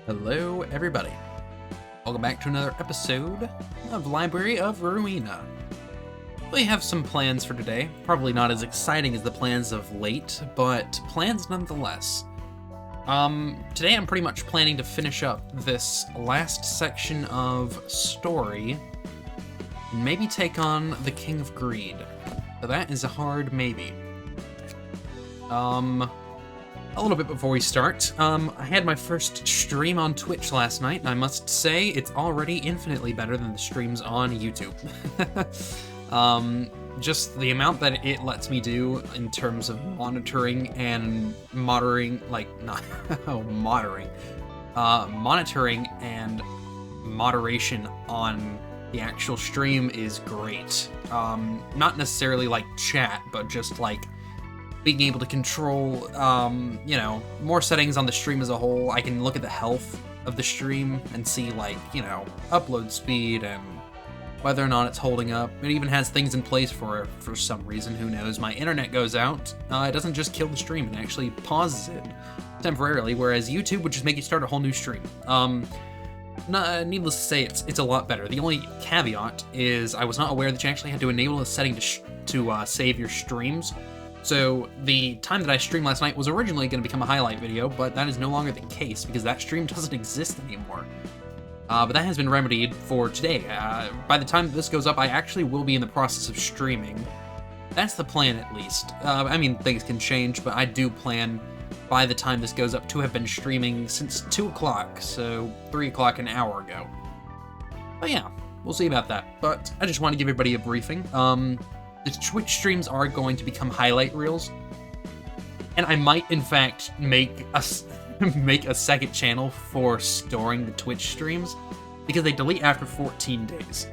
Hello, everybody. Welcome back to another episode of Library of Ruina. We have some plans for today. Probably not as exciting as the plans of late, but plans nonetheless. Today I'm pretty much planning to finish up this last section of story and maybe take on the King of Greed. So that is a hard maybe. A little bit before we start, I had my first stream on Twitch last night, and I must say it's already infinitely better than the streams on YouTube. Just the amount that it lets me do in terms of monitoring and monitoring and moderation on the actual stream is great. Not necessarily like chat, but just like being able to control, more settings on the stream as a whole. I can look at the health of the stream and see, upload speed and whether or not it's holding up. It even has things in place for some reason, who knows. My internet goes out, it doesn't just kill the stream, it actually pauses it temporarily, whereas YouTube would just make you start a whole new stream. Needless to say, it's a lot better. The only caveat is I was not aware that you actually had to enable a setting to save your streams. So the time that I streamed last night was originally going to become a highlight video, but that is no longer the case because that stream doesn't exist anymore. But that has been remedied for today. By the time that this goes up, I actually will be in the process of streaming. That's the plan, at least. Things can change, but I do plan, by the time this goes up, to have been streaming since 2 o'clock, so 3 o'clock an hour ago. But yeah, we'll see about that. But I just want to give everybody a briefing. The Twitch streams are going to become highlight reels, and I might, in fact, make a second channel for storing the Twitch streams, because they delete after 14 days.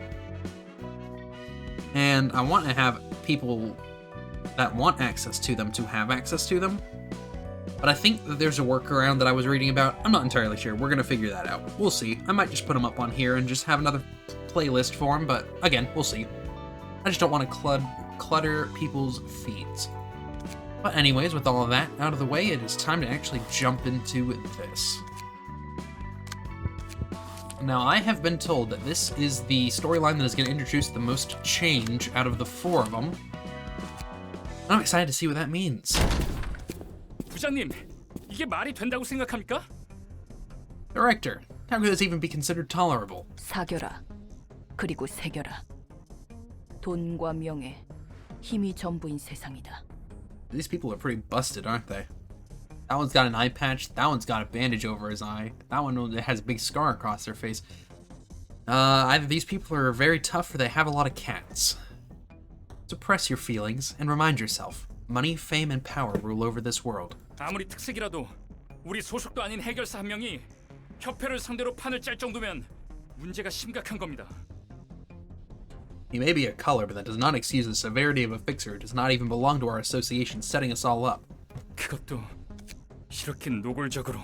And I want to have people that want access to them to have access to them, but I think that there's a workaround that I was reading about. I'm not entirely sure. We're going to figure that out. We'll see. I might just put them up on here and just have another playlist for them, but again, we'll see. I just don't want to clutter people's feeds. But anyways, with all of that out of the way, it is time to actually jump into this. Now, I have been told that this is the storyline that is going to introduce the most change out of the 4 of them. I'm excited to see what that means. 부장님, 이게 말이 된다고 생각합니까? Director, how could this even be considered tolerable? 사겨라. 그리고 새겨라. 돈과 명예, 힘이 전부인 세상이다. These people are pretty busted, aren't they? That one's got an eye patch, that one's got a bandage over his eye, that one has a big scar across their face. Either these people are very tough or they have a lot of cats. Suppress your feelings and remind yourself, money, fame, and power rule over this world. 아무리 특색이라도 우리 소속도 아닌 해결사 한 명이 협회를 상대로 판을 짤 정도면 문제가 심각한 겁니다. He may be a color, but that does not excuse the severity of a fixer who does not even belong to our association, setting us all up. 그것도 이렇게 노골적으로.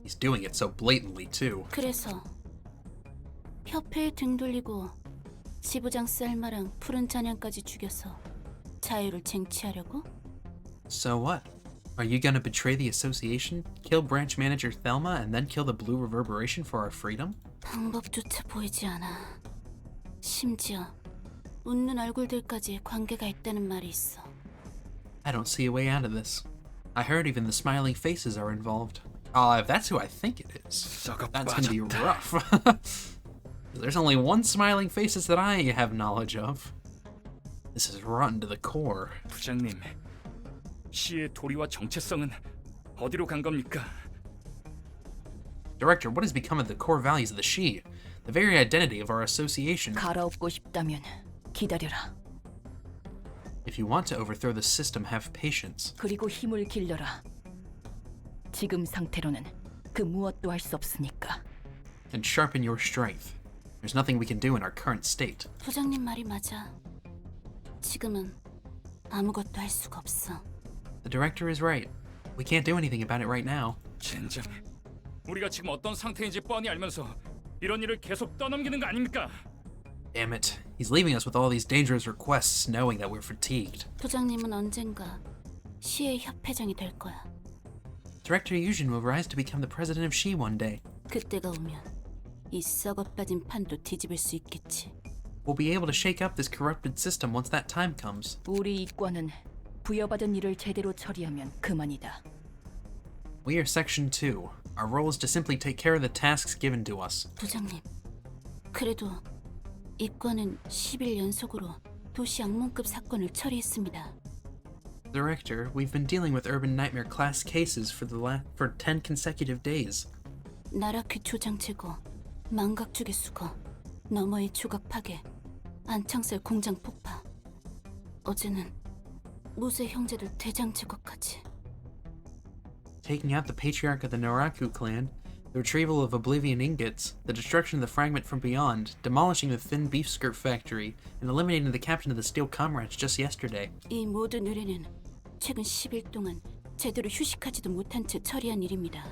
He's doing it so blatantly, too. 그래서 협회에 등 돌리고 지부장 셀마랑 푸른 잔향까지 죽여서 자유를 쟁취하려고? So what? Are you gonna betray the association, kill branch manager Thelma, and then kill the blue reverberation for our freedom? 방법조차 보이지 않아. 심지어 웃는 얼굴들까지 관계가 있다는 말이 있어. I don't see a way out of this. I heard even the smiling faces are involved. If that's who I think it is, that's gonna be rough. There's only one smiling faces that I have knowledge of. This is rotten to the core. 부장님, 시의 도리와 정체성은 어디로 간 겁니까? Director, what has become of the core values of the She? The very identity of our association. 갈아엎고 싶다면 기다려라. If you want to overthrow the system, have patience. 그리고 힘을 길러라. 지금 상태로는 그 무엇도 할 수 없으니까. And sharpen your strength. There's nothing we can do in our current state. 부장님 말이 맞아. 지금은 아무것도 할 수가 없어. The director is right. We can't do anything about it right now. 젠장, 우리가 지금 어떤 상태인지 뻔히 알면서 이런 일을 계속 떠넘기는 거 아닙니까? Damn it. He's leaving us with all these dangerous requests, knowing that we're fatigued. 부장님은 언젠가 시의 협회장이 될 거야. Director Yujin will rise to become the president of She one day. 그때가 오면 이 썩어 빠진 판도 뒤집을 수 있겠지. We'll be able to shake up this corrupted system once that time comes. 우리 이과는 부여받은 일을 제대로 처리하면 그만이다. We are Section 2. Our role is to simply take care of the tasks given to us. 부장님, 그래도 이과는 10일 연속으로 도시 악몽급 사건을 처리했습니다. Director, we've been dealing with urban nightmare class cases for 10 consecutive days. 나라퀴 조장 제거, 망각주계 수거, 너머의 조각 파괴, 안창살 공장 폭파. 어제는 무쇠 형제들 대장 제거까지. Taking out the patriarch of the Naraku clan, the retrieval of Oblivion ingots, the destruction of the fragment from beyond, demolishing the thin beef skirt factory, and eliminating the captain of the Steel Comrades just yesterday. 이 모든 의뢰는 최근 10일 동안 제대로 휴식하지도 못한 채 처리한 일입니다.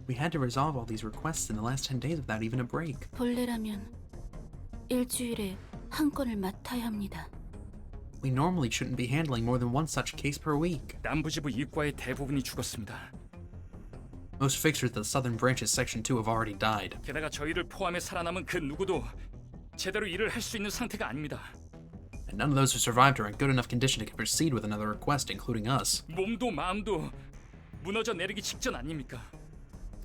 We had to resolve all these requests in the last 10 days without even a break. 본래라면 일주일에 한 건을 맡아야 합니다. We normally shouldn't be handling more than one such case per week. 남부지부 이과의 대부분이 죽었습니다. Most fixers of the southern branch's Section 2 have already died. 게다가 저희를 포함해 살아남은 그 누구도 제대로 일을 할 수 있는 상태가 아닙니다. And none of those who survived are in good enough condition to proceed with another request, including us. 몸도 마음도 무너져 내리기 직전 아닙니까?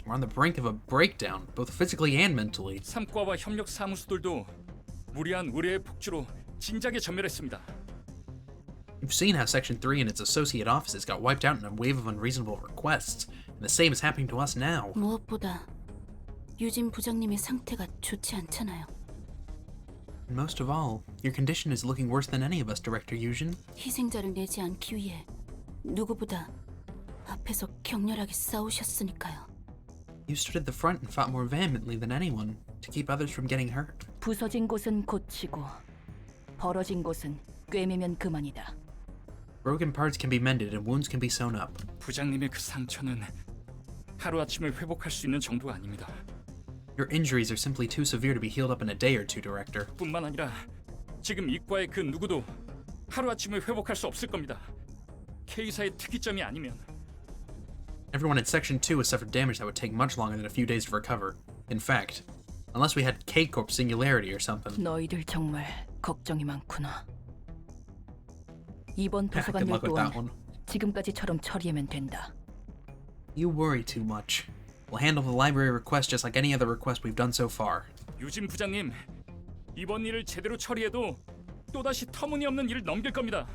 We're on the brink of a breakdown, both physically and mentally. 삼과와 협력 사무소들도 무리한 의뢰의 폭주로 진작에 전멸했습니다. You've seen how Section 3 and its associate offices got wiped out in a wave of unreasonable requests, and the same is happening to us now. 무엇보다 유진 부장님의 상태가 좋지 않잖아요. And most of all, your condition is looking worse than any of us, Director Yujin. 희생자를 내지 않기 위해 누구보다 앞에서 격렬하게 싸우셨으니까요. You stood at the front and fought more vehemently than anyone to keep others from getting hurt. 부서진 곳은 고치고 벌어진 곳은 꿰매면 그만이다. Broken parts can be mended and wounds can be sewn up. 부장님의 그 상처는 하루아침에 회복할 수 있는 정도가 아닙니다. Your injuries are simply too severe to be healed up in a day or two, Director. 뿐만 아니라 지금 이과의 그 누구도 하루아침에 회복할 수 없을 겁니다. K사의 특이점이 아니면. Everyone in Section 2 has suffered damage that would take much longer than a few days to recover. In fact, unless we had K-Corp singularity or something. 너희들 정말 걱정이 많구나. 이번 도서관 Good 일 luck with that 또한 one. 지금까지처럼 처리하면 된다. You worry too much. We'll handle the library request just like any other request we've done so far. 유진 부장님, 이번 일을 제대로 처리해도 또다시 터무니없는 일을 넘길 겁니다.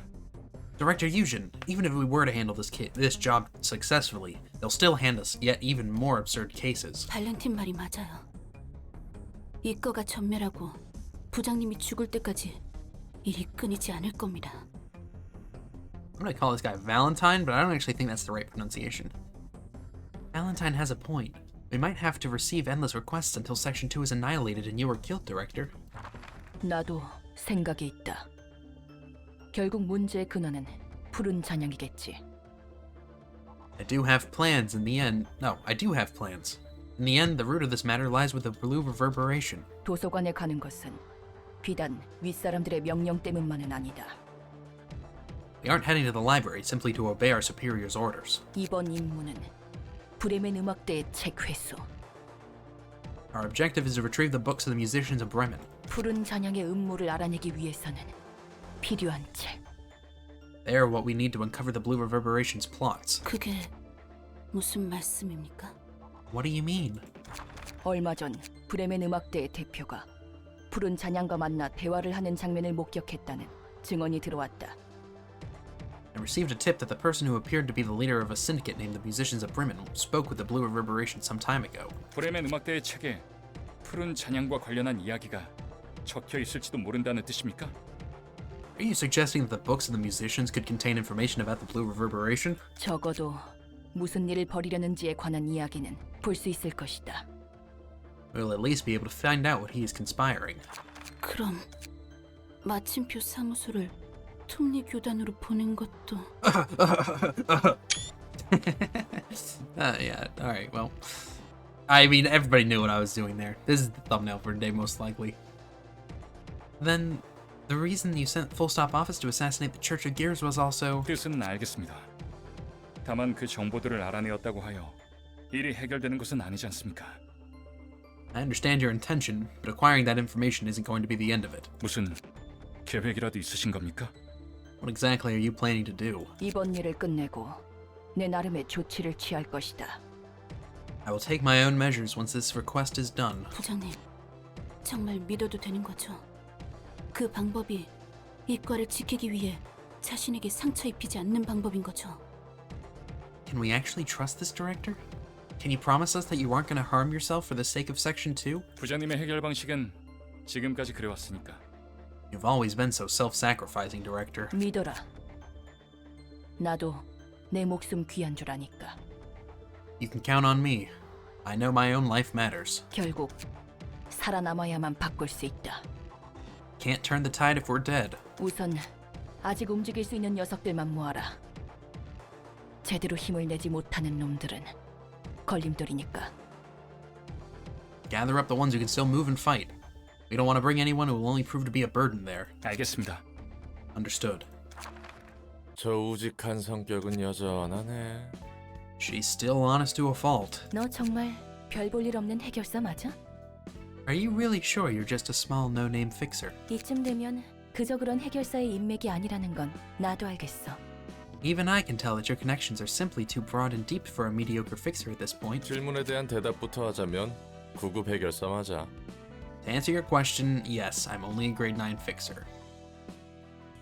Director Yujin, even if we were to handle this job successfully, they'll still hand us yet even more absurd cases. 발렌틴 말이 맞아요. 이과가 전멸하고 부장님이 죽을 때까지 일이 끊이지 않을 겁니다. I'm gonna call this guy Valentine, but I don't actually think that's the right pronunciation. Valentine has a point. We might have to receive endless requests until Section 2 is annihilated and you are killed, Director. 나도 생각이 있다. 결국 문제의 근원은 푸른 잔향이겠지. I do have plans in the end. No, I do have plans. In the end, the root of this matter lies with the blue reverberation. 도서관에 가는 것은 비단 윗사람들의 명령 때문만은 아니다. We aren't heading to the library simply to obey our superiors' orders. 이번 임무는 브레멘 음악대의 책 회수. Our objective is to retrieve the books of the musicians of Bremen. 푸른 잔향의 음모를 알아내기 위해서는 필요한 책. They are what we need to uncover the blue reverberation's plots. 그게 무슨 말씀입니까? What do you mean? 얼마 전 브레멘 음악대의 대표가 푸른 잔향과 만나 대화를 하는 장면을 목격했다는 증언이 들어왔다. I received a tip that the person who appeared to be the leader of a syndicate named the Musicians of Bremen spoke with the Blue Reverberation some time ago. 브레멘 음악대의 책에 푸른 잔향과 관련한 이야기가 적혀 있을지도 모른다는 뜻입니까? Are you suggesting that the books of the musicians could contain information about the Blue Reverberation? 적어도 무슨 일을 벌이려는지에 관한 이야기는 볼 수 있을 것이다. We'll at least be able to find out what he is conspiring. 그럼 마침표 사무소를 톱니 교단으로 보낸 것도 Yeah, alright, well. I mean, everybody knew what I was doing there. This is the thumbnail for today, most likely. Then, the reason you sent Full Stop Office to assassinate the Church of Gears was also... 뜻은 알겠습니다. 다만 그 정보들을 알아내었다고 하여 일이 해결되는 것은 아니지 않습니까? I understand your intention, but acquiring that information isn't going to be the end of it. 무슨 계획이라도 있으신 겁니까? What exactly are you planning to do? 이번 일을 끝내고 내 나름의 조치를 취할 것이다. I will take my own measures once this request is done. 부장님, 정말 믿어도 되는 거죠? 그 방법이 이과를 지키기 위해 자신에게 상처 입히지 않는 방법인 거죠? Can we actually trust this director? Can you promise us that you aren't going to harm yourself for the sake of Section 2? 부장님의 해결 방식은 지금까지 그래왔으니까. You've always been so self-sacrificing, director. 믿어라. 나도 내 목숨 귀한 줄 아니까. You can count on me. I know my own life matters. 결국 살아남아야만 바꿀 수 있다. Can't turn the tide if we're dead. 우선 아직 움직일 수 있는 녀석들만 모아라. 제대로 힘을 내지 못하는 놈들은 걸림돌이니까. Gather up the ones who can still move and fight. We don't want to bring anyone who will only prove to be a burden there. 알겠습니다. Understood. 저 우직한 성격은 여전하네. She's still honest to a fault. 너 정말 별 볼 일 없는 해결사 맞아? Are you really sure you're just a small no-name fixer? 이쯤 되면 그저 그런 해결사의 인맥이 아니라는 건 나도 알겠어. Even I can tell that your connections are simply too broad and deep for a mediocre fixer at this point. 질문에 대한 대답부터 하자면 9급 해결사 맞아. To answer your question, yes, I'm only a grade 9 fixer.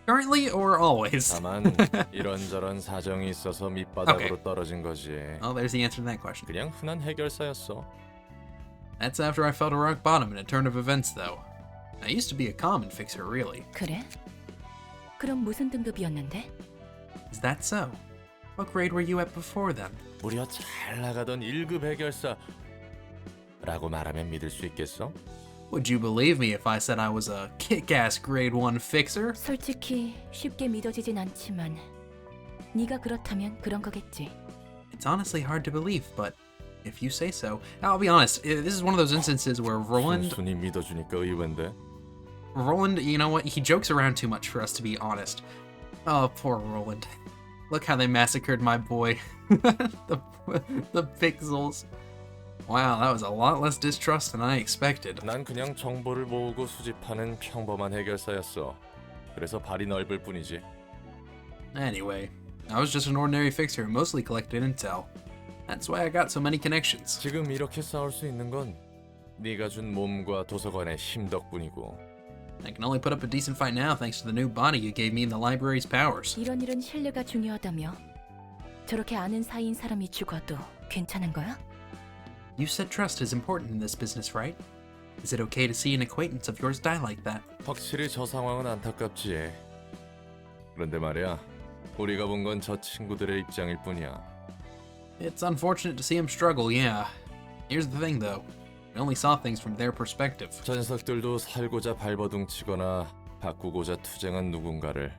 Currently or always? 다만 이런저런 사정이 있어서 밑바닥으로 떨어진 거지. Oh, there's the answer to that question. 그냥 흔한 해결사였어. That's after I fell to rock bottom in a turn of events, though. I used to be a common fixer, really. 그래? 그럼 무슨 등급이었는데? Is that so? What grade were you at before then? 무려 잘 나가던 1급 해결사 라고 말하면 믿을 수 있겠어? Would you believe me if I said I was a kick-ass grade 1 fixer? 솔직히 쉽게 믿어지진 않지만 네가 그렇다면 그런 거겠지. It's honestly hard to believe, but if you say so. I'll be honest, this is one of those instances where Roland, 순순히 믿어주니까 의외인데. you know what, he jokes around too much for us to be honest. Oh, poor Roland. Look how they massacred my boy. the pixels. Wow, that was a lot less distrust than I expected. 난 그냥 정보를 모으고 수집하는 평범한 해결사였어. 그래서 발이 넓을 뿐이지. Anyway, I was just an ordinary fixer who mostly collected intel. That's why I got so many connections. 지금 이렇게 싸울 수 있는 건 네가 준 몸과 도서관의 힘 덕분이고. I can only put up a decent fight now thanks to the new body you gave me in the library's powers. 이런 일은 신뢰가 중요하다며? 저렇게 아는 사이인 사람이 죽어도 괜찮은 거야? You said trust is important in this business, right? Is it okay to see an acquaintance of yours die like that? 확실히 저 상황은 안타깝지. 그런데 말이야, 우리가 본 건 저 친구들의 입장일 뿐이야. It's unfortunate to see him struggle, yeah. Here's the thing, though. We only saw things from their perspective. 저 녀석들도 살고자 발버둥치거나 바꾸고자 투쟁한 누군가를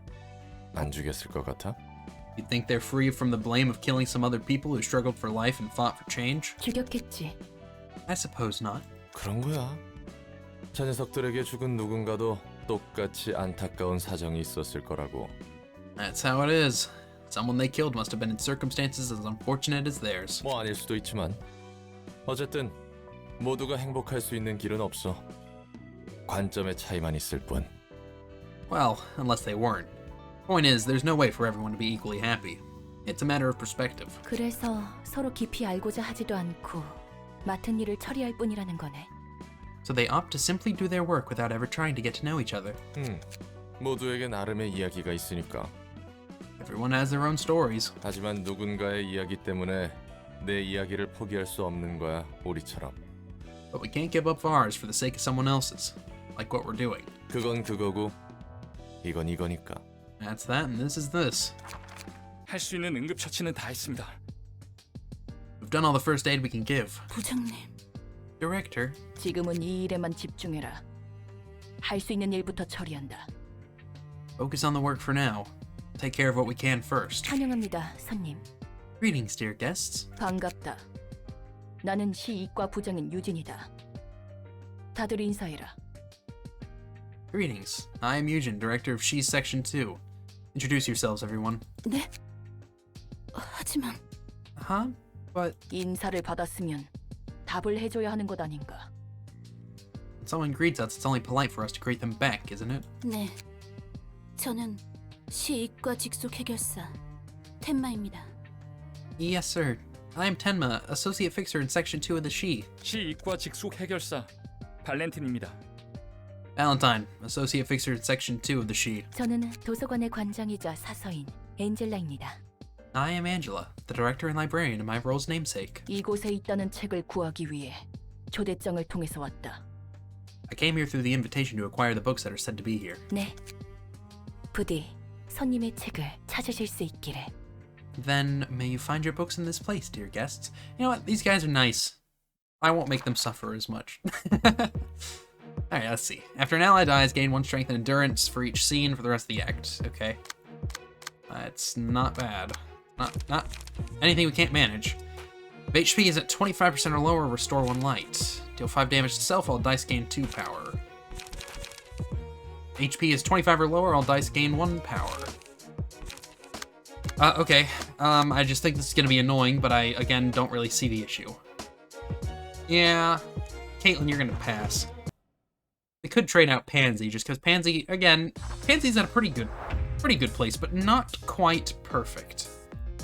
안 죽였을 것 같아? You think they're free from the blame of killing some other people who struggled for life and fought for change? 죽였겠지. I suppose not. 그런 거야. 저 녀석들에게 죽은 누군가도 똑같이 안타까운 사정이 있었을 거라고. That's how it is. Someone they killed must have been in circumstances as unfortunate as theirs. 뭐 아닐 수도 있지만 어쨌든 모두가 행복할 수 있는 길은 없어. 관점의 차이만 있을 뿐. Well, unless they weren't. Point is, there's no way for everyone to be equally happy. It's a matter of perspective. 그래서 서로 깊이 알고자 하지도 않고 맡은 일을 처리할 뿐이라는 거네. So they opt to simply do their work without ever trying to get to know each other. 모두에게 나름의 이야기가 있으니까. Everyone has their own stories. 하지만 누군가의 이야기 때문에 내 이야기를 포기할 수 없는 거야, 우리처럼. But we can't give up ours for the sake of someone else's. Like what we're doing. 그건 그거고 이건 이거니까. That's that and this is this. 할 수 있는 응급처치는 다 했습니다. We've done all the first aid we can give. 부장님, Director, 지금은 이 일에만 집중해라. 할 수 있는 일부터 처리한다. focus on the work for now. Take care of what we can first. 환영합니다, 손님. Greetings, dear guests. 반갑다. 나는 시이과 부장인 유진이다. 다들 인사해라. Greetings. I am Eugen, director of She's Section 2. Introduce yourselves, everyone. 네? 하지만 Huh? But 인사를 받았으면 답을 해줘야 하는 것 아닌가. someone greets us, it's only polite for us to greet them back, isn't it? 네, 저는 시이과 직속 해결사 텐마입니다. Yes, sir. I am Tenma, associate fixer in section 2 of the She. 시이과 직속 해결사 발렌틴입니다. Valentine, associate fixer in section 2 of the She. 저는 도서관의 관장이자 사서인 엔젤라입니다. I am Angela, the director and librarian of my role's namesake. 이곳에 있다는 책을 구하기 위해 초대장을 통해서 왔다. I came here through the invitation to acquire the books that are said to be here. 네. 부디 손님의 책을 찾으실 수 있기를. Then may you find your books in this place, dear guests. You know what? These guys are nice. I won't make them suffer as much. Alright, let's see. After an ally dies, gain 1 strength and endurance for each scene for the rest of the act. Okay. It's not bad. Not anything we can't manage. If HP is at 25% or lower, restore 1 light. Deal 5 damage to self, all dice gain 2 power. HP is 25 or lower, all dice gain 1 power. Okay. I just think this is gonna be annoying, but I, again, don't really see the issue. Yeah. Caitlin, you're gonna pass. They could trade out Pansy, just because Pansy, again, Pansy's at a pretty good place, but not quite perfect.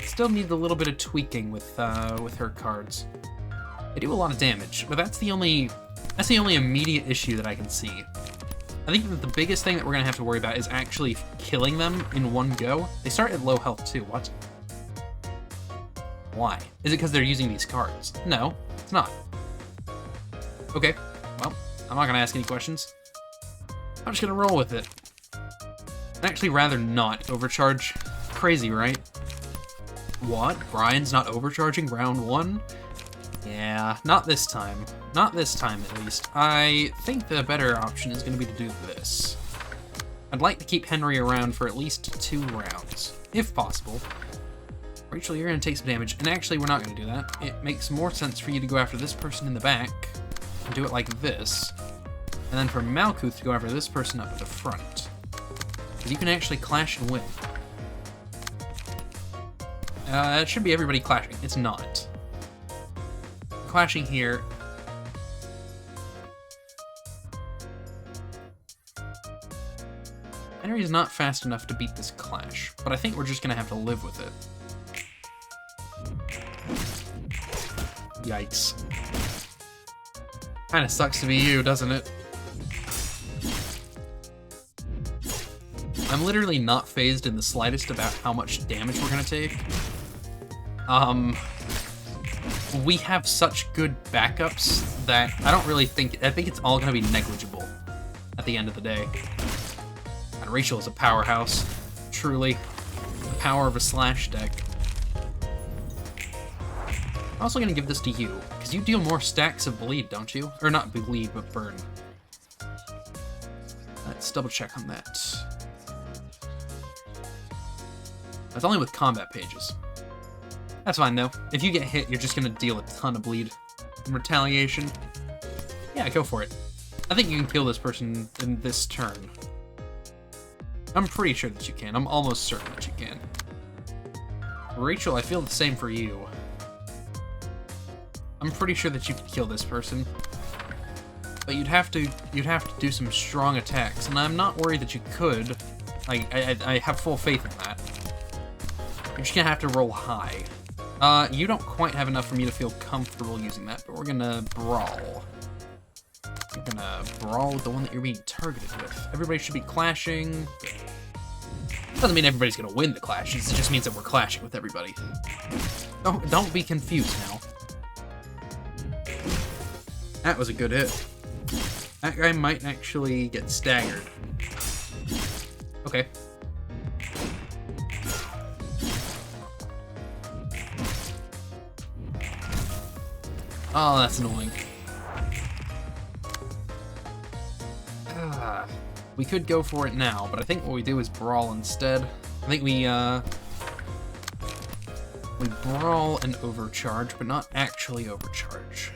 Still need a little bit of tweaking with her cards. They do a lot of damage, but that's the only immediate issue that I can see. I think that the biggest thing that we're gonna have to worry about is actually killing them in one go. They start at low health too. What? Why? Is it because they're using these cards? No, it's not. Okay, well, I'm not gonna ask any questions. I'm just gonna roll with it. I'd actually rather not overcharge. Crazy, right? What? Brian's not overcharging round 1? Yeah, not this time. Not this time, at least. I think the better option is going to be to do this. I'd like to keep Henry around for at least 2 rounds, if possible. Rachel, you're going to take some damage, and actually we're not going to do that. It makes more sense for you to go after this person in the back, and do it like this, and then for Malkuth to go after this person up at the front. Because you can actually clash and win. It should be everybody clashing. It's not. Clashing here. Henry's not fast enough to beat this clash, but I think we're just gonna have to live with it. Yikes. Kinda sucks to be you, doesn't it? I'm literally not fazed in the slightest about how much damage we're gonna take. We have such good backups that I think it's all gonna be negligible at the end of the day. And Rachel is a powerhouse, truly. The power of a slash deck. I'm also gonna give this to you, because you deal more stacks of bleed, don't you? Or not bleed, but burn. Let's double check on that. That's only with combat pages. That's fine, though. If you get hit, you're just gonna deal a ton of bleed. In retaliation, yeah, go for it. I think you can kill this person in this turn. I'm pretty sure that you can. I'm almost certain that you can. Rachel, I feel the same for you. I'm pretty sure that you could kill this person. But you'd have to do some strong attacks, and I'm not worried that you could. I have full faith in that. You're just gonna have to roll high. You don't quite have enough for me to feel comfortable using that, but we're gonna brawl. You're gonna brawl with the one that you're being targeted with. Everybody should be clashing. Doesn't mean everybody's gonna win the clashes, it just means that we're clashing with everybody. Don't be confused now. That was a good hit. That guy might actually get staggered. Okay. Oh, that's annoying. We could go for it now, but I think what we do is brawl instead. I think we brawl and overcharge, but not actually overcharge.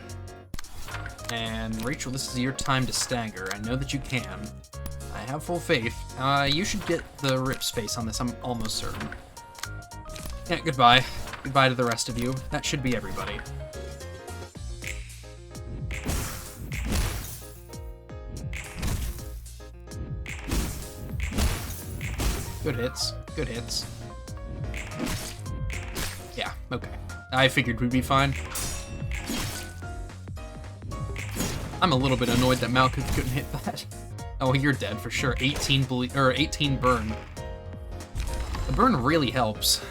And Rachel, this is your time to stagger. I know that you can. I have full faith. You should get the rip space on this, I'm almost certain. Yeah, goodbye. Goodbye to the rest of you. That should be everybody. Good hits. Good hits. Yeah, okay. I figured we'd be fine. I'm a little bit annoyed that Malkuth couldn't hit that. Oh, you're dead for sure. 18 burn. The burn really helps.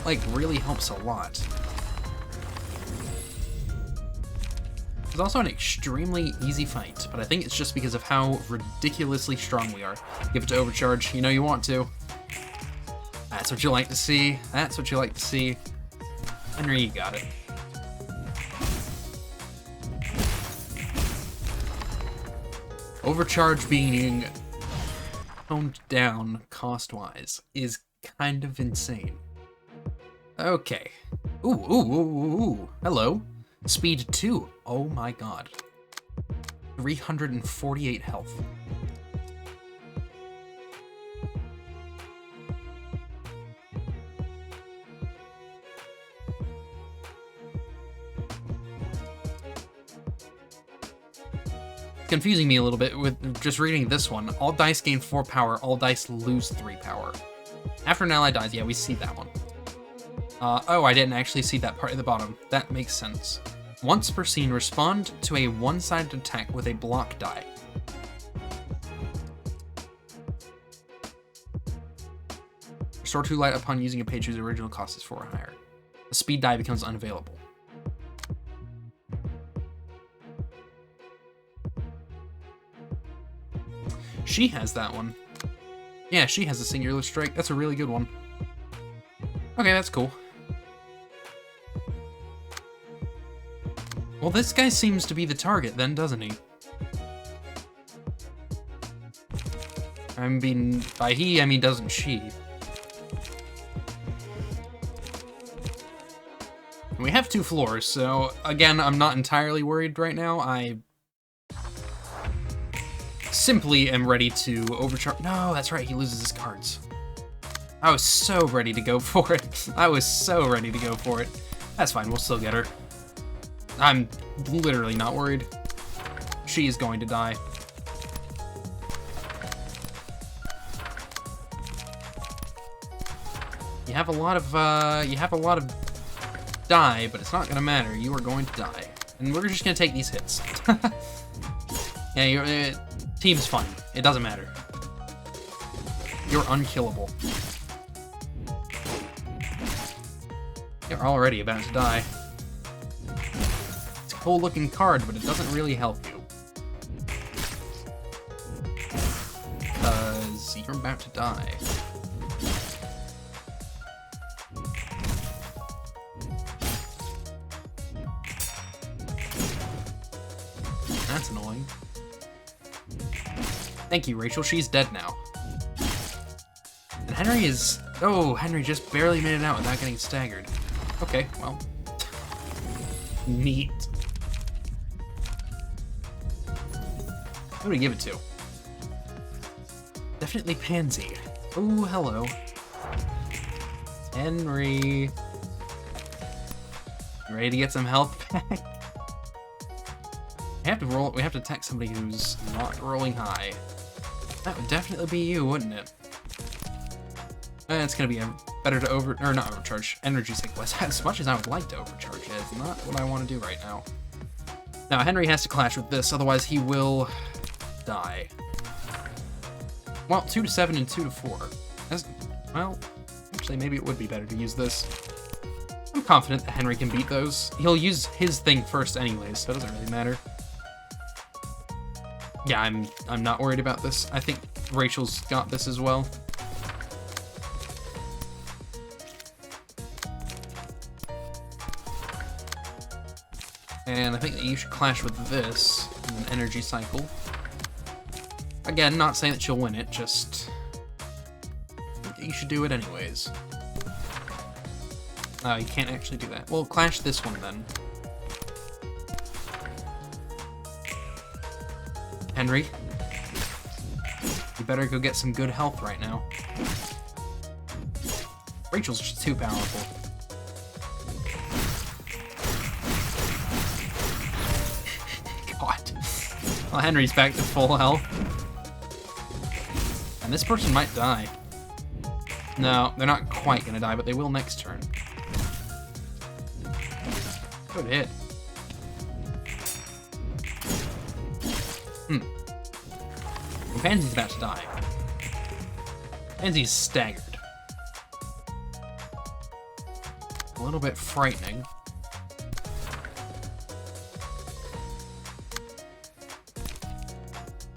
Like, really helps a lot. It's also an extremely easy fight, but I think it's just because of how ridiculously strong we are. Give it to overcharge. You know you want to. That's what you like to see. That's what you like to see. Henry, you got it. Overcharge being toned down cost-wise is kind of insane. Okay. Ooh. Hello. Speed 2. Oh my god. 348 health. Confusing me a little bit with just reading this one. All dice gain 4 power, all dice lose 3 power. After an ally dies, yeah, we see that one. Oh, I didn't actually see that part at the bottom. That makes sense. Once per scene, respond to a one-sided attack with a block die. Restore 2 light upon using a page whose original cost is 4 or higher. The speed die becomes unavailable. She has that one. Yeah, she has a singular strike. That's a really good one. Okay, that's cool. Well, this guy seems to be the target then, doesn't he? I mean, by he, I mean doesn't she. We have 2 floors, so again, I'm not entirely worried right now. I simply am ready to overcharge. No, that's right, he loses his cards. I was so ready to go for it. I was so ready to go for it. That's fine, we'll still get her. I'm literally not worried. She is going to die. You have a lot of die, but it's not gonna matter. You are going to die, and we're just gonna take these hits. Yeah, team's fine. It doesn't matter. You're unkillable. You're already about to die. It's a cool looking card, but it doesn't really help you. Because you're about to die. That's annoying. Thank you, Rachel. She's dead now. And Henry is... Oh, Henry just barely made it out without getting staggered. Okay, well. Neat. Who do we give it to? Definitely Pansy. Oh, hello. Henry. You ready to get some health back? We have to attack somebody who's not rolling high. That would definitely be you, wouldn't it? It's gonna be better to not overcharge. Energy sink less. As much as I would like to overcharge, it's not what I want to do right now. Now, Henry has to clash with this, otherwise he will die. Well, 2 to 7 and 2 to 4. Well, actually, maybe it would be better to use this. I'm confident that Henry can beat those. He'll use his thing first anyways, so it doesn't really matter. Yeah, I'm not worried about this. I think Rachel's got this as well. And I think that you should clash with this in an energy cycle. Again, not saying that she'll win it, just I think you should do it anyways. Oh, you can't actually do that. Well, clash this one then. Henry, you better go get some good health right now. Rachel's just too powerful. God. Well, Henry's back to full health. And this person might die. No, they're not quite gonna die, but they will next turn. Good hit. Pansy's about to die. Pansy's staggered. A little bit frightening.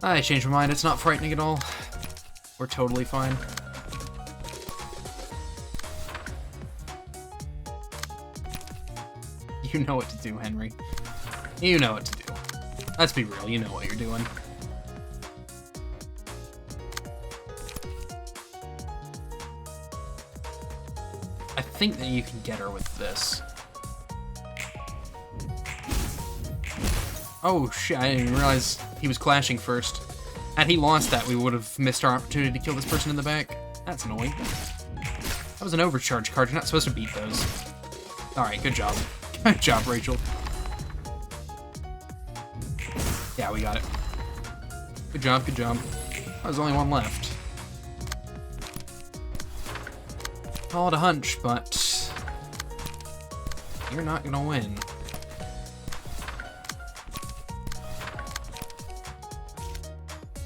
I changed my mind. It's not frightening at all. We're totally fine. You know what to do, Henry. You know what to do. Let's be real. You know what you're doing. I think that you can get her with this. Oh shit, I didn't even realize he was clashing first. Had he lost that, we would have missed our opportunity to kill this person in the back. That's annoying. That was an overcharge card. You're not supposed to beat those. Alright, good job. Good job, Rachel. Yeah, we got it. Good job, good job. There's only one left. Call it a hunch, but you're not gonna win.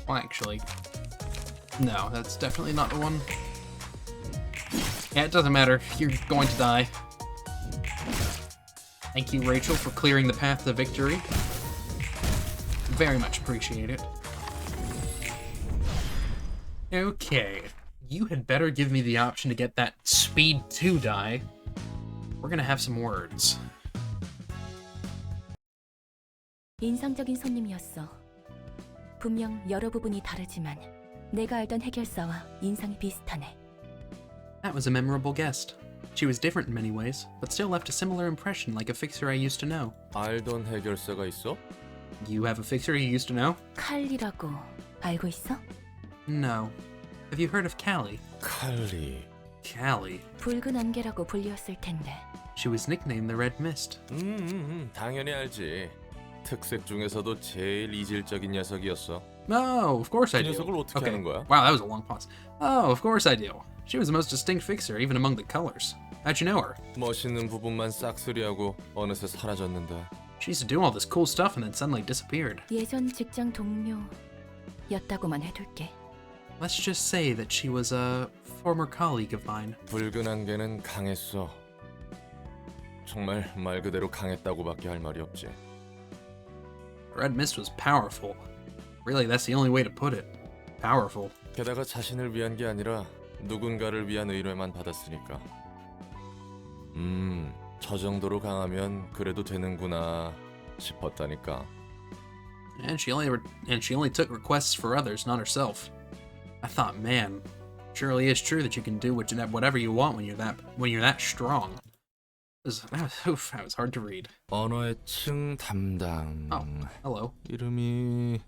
Well, actually, no, that's definitely not the one. Yeah, it doesn't matter. You're going to die. Thank you, Rachel, for clearing the path to victory. Very much appreciate it. Okay. You had better give me the option to get that speed 2 die. We're gonna have some words. 인상적인 손님이었어. 분명 여러 부분이 다르지만 내가 알던 해결사와 인상이 비슷하네. That was a memorable guest. She was different in many ways, but still left a similar impression like a fixer I used to know. 알던 해결사가 있어? You have a fixer you used to know? 칼리라고 알고 있어? No. Have you heard of Callie? 칼리. Callie. 붉은 안개라고 불렸을 텐데. She was nicknamed the Red Mist. 당연히 알지. 특색 중에서도 제일 이질적인 녀석이었어. Oh, of course I 그 do. 녀석을 어떻게 Okay. 하는 거야? Wow, that was a long pause. Oh, of course I do. She was the most distinct fixer, even among the colors. How'd you know her? 멋있는 부분만 싹쓸이하고 어느새 사라졌는데. She used to do all this cool stuff and then suddenly disappeared. 예전 직장 동료였다고만 해둘게. Let's just say that she was a former colleague of mine. 붉은 안개는 강했어. 정말 말 그대로 강했다고밖에 할 말이 없지. Red Mist was powerful. Really, that's the only way to put it. Powerful. 게다가 자신을 위한 게 아니라 누군가를 위한 의뢰만 받았으니까. 저 정도로 강하면 그래도 되는구나 싶었다니까. And she only took requests for others, not herself. I thought, man, surely is true that you can do whatever you want when you're that strong. That was hard to read. 언어의 층 담당. Oh, hello. 이름이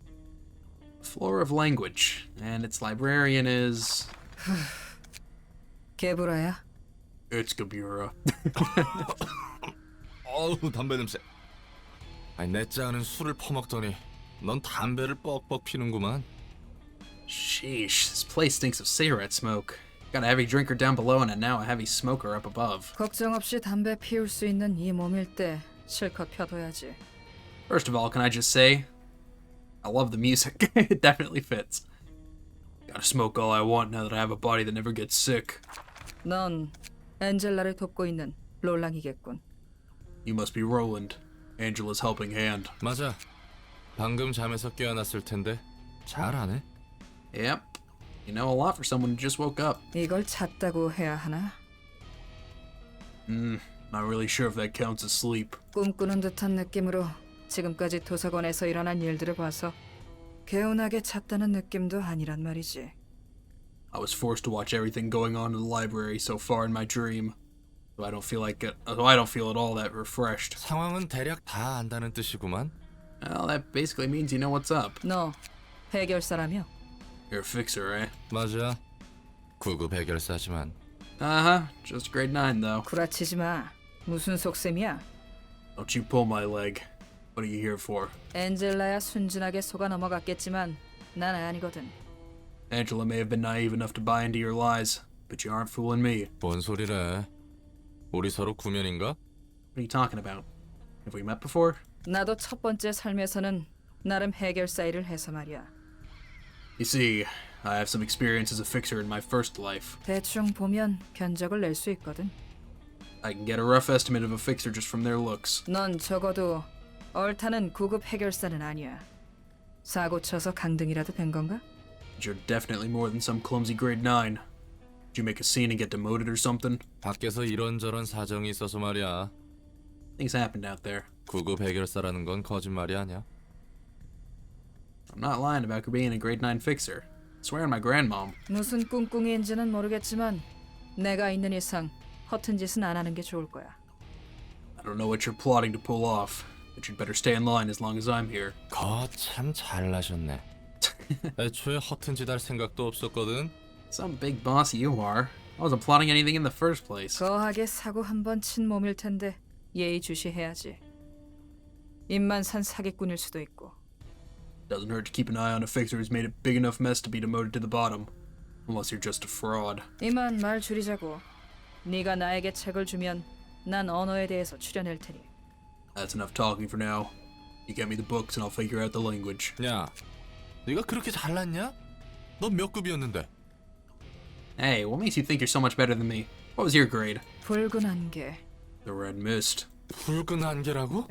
Floor of Language, and its librarian is 개브라야? It's Gabura. 어우 담배 냄새. 아니 넷째 아는 술을 퍼먹더니 넌 담배를 뻑뻑 피는구만. Sheesh, this place stinks of cigarette smoke. Got a heavy drinker down below and now a heavy smoker up above. 걱정 없이 담배 피울 수 있는 이 몸일 때 실컷 펴둬야지. First of all, can I just say, I love the music. It definitely fits. Gotta smoke all I want now that I have a body that never gets sick. 넌 엔젤라를 돕고 있는 롤랑이겠군. You must be Roland, Angela's helping hand. 맞아. 방금 잠에서 깨어났을 텐데 잘하네. Yep. You know a lot for someone who just woke up. 이걸 잤다고 해야 하나? Not really sure if that counts as sleep. 꿈꾸는 듯한 느낌으로 지금까지 도서관에서 일어난 일들을 봐서 개운하게 잤다는 느낌도 아니란 말이지. I was forced to watch everything going on in the library so far in my dream. So I don't feel at all that refreshed. 상황은 대략 다 안다는 뜻이구만. Well, that basically means you know what's up. 너 해결사라며? You're a fixer, eh? 맞아. 9급 해결사지만. Uh-huh. Just grade 9, though. 구라치지 마. 무슨 속셈이야? Don't you pull my leg. What are you here for? 엔젤라야 순진하게 속아 넘어갔겠지만 난 아니거든. Angela may have been naive enough to buy into your lies, but you aren't fooling me. 뭔 소리래? 우리 서로 구면인가? What are you talking about? Have we met before? 나도 첫 번째 삶에서는 나름 해결사 일을 해서 말이야. You see, I have some experience as a fixer in my first life. 대충 보면 견적을 낼 수 있거든. I can get a rough estimate of a fixer just from their looks. 넌 적어도 얼타는 9급 해결사는 아니야. 사고 쳐서 강등이라도 된 건가? But you're definitely more than some clumsy grade 9. Did you make a scene and get demoted or something? 밖에서 이런저런 사정이 있어서 말이야. Things happened out there. 9급 해결사라는 건 거짓말이 아니야. I'm not lying about being a grade 9 fixer. I swear on my grandmom. 무슨 꿍꿍이인지는 모르겠지만 내가 있는 이상 허튼 짓은 안 하는 게 좋을 거야. I don't know what you're plotting to pull off, but you'd better stay in line as long as I'm here. 거참 잘나셨네. 애초에 허튼 짓 할 생각도 없었거든. Some big boss you are. I wasn't plotting anything in the first place. 거하게 사고 한 번 친 몸일 텐데 예의주시해야지. 입만 산 사기꾼일 수도 있고. Doesn't hurt to keep an eye on a fixer who's made a big enough mess to be demoted to the bottom. Unless you're just a fraud. 이만 말 줄이자고. 네가 나에게 책을 주면 난 언어에 대해서 추려낼 테니. That's enough talking for now. You get me the books and I'll figure out the language. 야, 네가 그렇게 잘났냐? 넌 몇 급이었는데? Hey, what makes you think you're so much better than me? What was your grade? 붉은 안개. The Red Mist. 붉은 안개라고?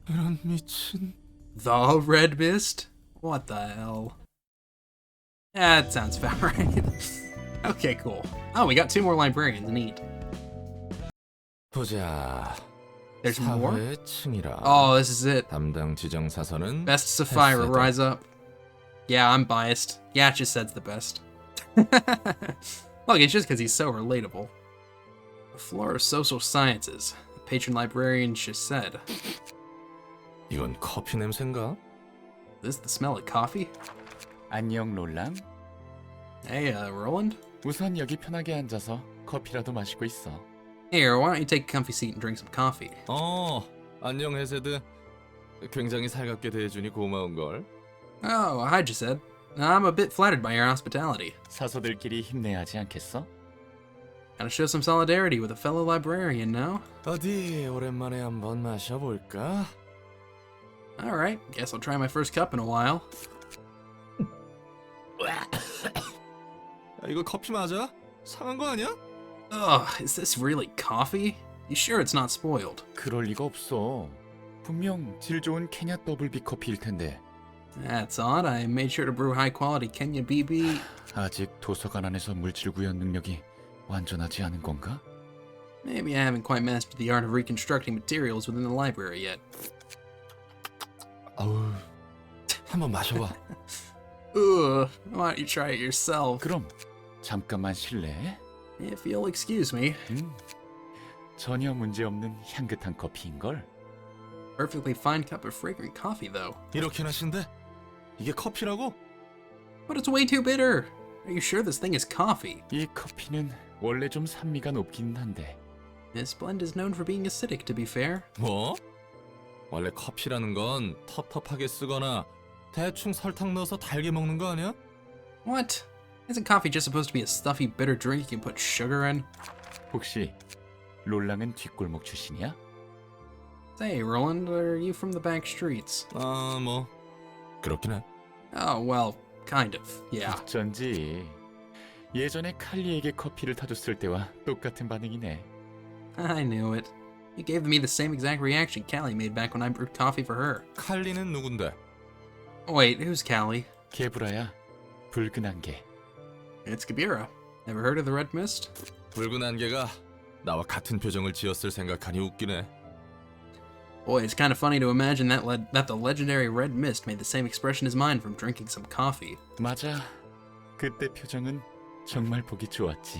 이런 미친... The Red Mist? What the hell? That sounds about right. Okay, cool. Oh, we got 2 more librarians. Neat. 보자... There's more? 사회층이라... Oh, this is it. 담당 지정 사선은... Best Sapphira, 패스다. rise up. Yeah, I'm biased. Yeah, it just said's the best. Look, it's just because he's so relatable. The floor of social sciences. The patron librarian just said. 이건 커피 냄새인가? Is this the smell of coffee? 안녕 롤랑. Hey, Roland? 우선 여기 편하게 앉아서 커피라도 마시고 있어. Here, why don't you take a comfy seat and drink some coffee? 안녕 헤세드. 굉장히 살갑게 대해주니 고마운걸. Oh, hi, Jased. I'm a bit flattered by your hospitality. 사서들끼리 힘내야 하지 않겠어? Gotta show some solidarity with a fellow librarian, no? 어디 오랜만에 한번 마셔볼까? Alright, guess I'll try my first cup in a while. 야, 이거 커피 맞아? 상한 거 아니야? Ugh, is this really coffee? You sure it's not spoiled? 그럴 리가 없어. 분명 질 좋은 케냐 더블비 커피일 텐데. That's odd. I made sure to brew high-quality Kenya BB. 아직 도서관 안에서 물질 구현 능력이 완전하지 않은 건가? Maybe I haven't quite mastered the art of reconstructing materials within the library yet. 아우, 한번 마셔봐. Ugh, why don't you try it yourself? 그럼 잠깐만 실례. If you'll excuse me. 전혀 문제 없는 향긋한 커피인걸. Perfectly fine cup of fragrant coffee, though. 이렇게나 신데? 이게 커피라고? But it's way too bitter. Are you sure this thing is coffee? 이 커피는 원래 좀 산미가 높긴 한데. This blend is known for being acidic, to be fair. 뭐? 원래 커피라는 건 텁텁하게 쓰거나 대충 설탕 넣어서 달게 먹는 거 아니야? What? Isn't coffee just supposed to be a stuffy, bitter drink you can put sugar in? 혹시 롤랑은 뒷골목 출신이야? Say, Roland, are you from the back streets? 뭐 그렇긴 해. Oh, well, kind of, yeah. 어쩐지 예전에 칼리에게 커피를 타줬을 때와 똑같은 반응이네. I knew it. You gave me the same exact reaction Callie made back when I brewed coffee for her. 칼리는 누군데? Wait, who's Callie? 개브라야, 붉은 안개. It's Kabira. Never heard of the Red Mist? 붉은 안개가 나와 같은 표정을 지었을 생각하니 웃기네. Boy, it's kind of funny to imagine that the legendary Red Mist made the same expression as mine from drinking some coffee. 맞아. 그때 표정은 정말 보기 좋았지.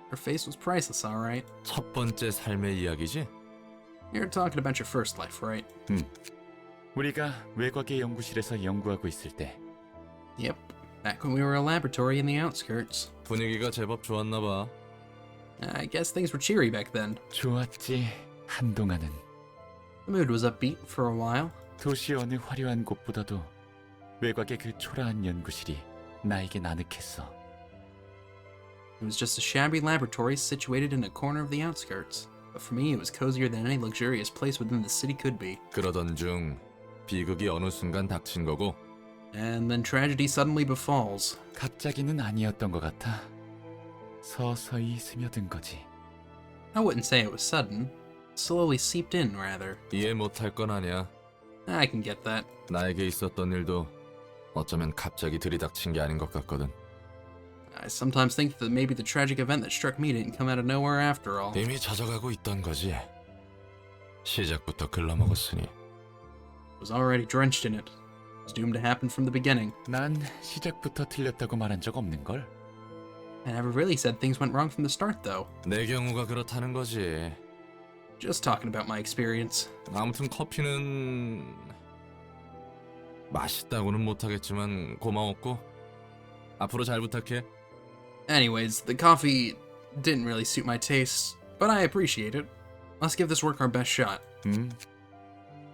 Her face was priceless, alright. 첫 번째 삶의 이야기지? You're talking about your first life, right? 우리가 외곽의 연구실에서 연구하고 있을 때 Yep. Back when we were a laboratory in the outskirts. 분위기가 제법 좋았나 봐. I guess things were cheery back then. 좋았지. 한동안은 The mood was upbeat for a while. 도시 어느 화려한 곳보다도 외곽의 그 초라한 연구실이 나에게 아늑했어. It was just a shabby laboratory situated in a corner of the outskirts. But for me, it was cozier than any luxurious place within the city could be. 그러던 중 비극이 어느 순간 닥친 거고. And then tragedy suddenly befalls. 갑자기는 아니었던 것 같아. 서서히 스며든 거지. I wouldn't say it was sudden. It slowly seeped in, rather. 이해 못할 건 아니야. I can get that. 나에게 있었던 일도 어쩌면 갑자기 들이닥친 게 아닌 것 같거든. I sometimes think that maybe the tragic event that struck me didn't come out of nowhere after all. 이미 젖어가고 있던 거지. 시작부터 글러먹었으니. Was already drenched in it. It was doomed to happen from the beginning. 난 시작부터 틀렸다고 말한 적 없는걸? I never really said things went wrong from the start, though. 내 경우가 그렇다는 거지. Just talking about my experience. 아무튼 커피는 맛있다고는 못하겠지만 고마웠고 앞으로 잘 부탁해. Anyways, the coffee didn't really suit my taste, but I appreciate it. Let's give this work our best shot.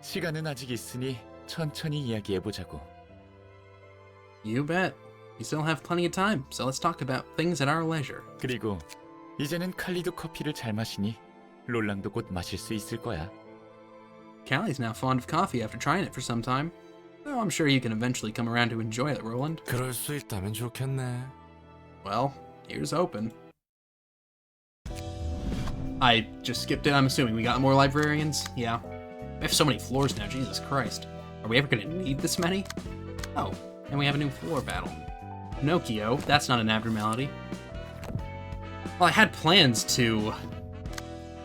시간은 아직 있으니 천천히 이야기해보자고. You bet. We still have plenty of time, so let's talk about things at our leisure. 그리고 이제는 칼리도 커피를 잘 마시니 롤랑도 곧 마실 수 있을 거야. Callie's now fond of coffee after trying it for some time. Though I'm sure you can eventually come around to enjoy it, Roland. 그럴 수 있다면 좋겠네. Well, here's hoping. I just skipped it, I'm assuming. We got more librarians? Yeah. We have so many floors now, Jesus Christ. Are we ever gonna need this many? Oh, and we have a new floor battle. Pinocchio, that's not an abnormality. Well, I had plans to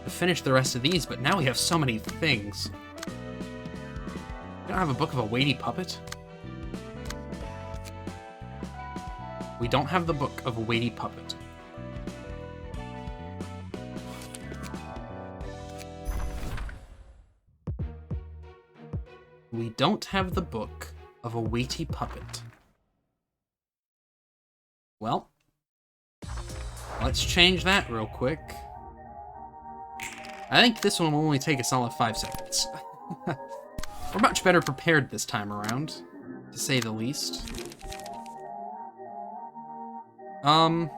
finish the rest of these, but now we have so many things. We don't have a book of a weighty puppet? We don't have the book of a weighty puppet. We don't have the book of a weighty puppet. Well, let's change that real quick. I think this one will only take a solid 5 seconds. We're much better prepared this time around, to say the least. To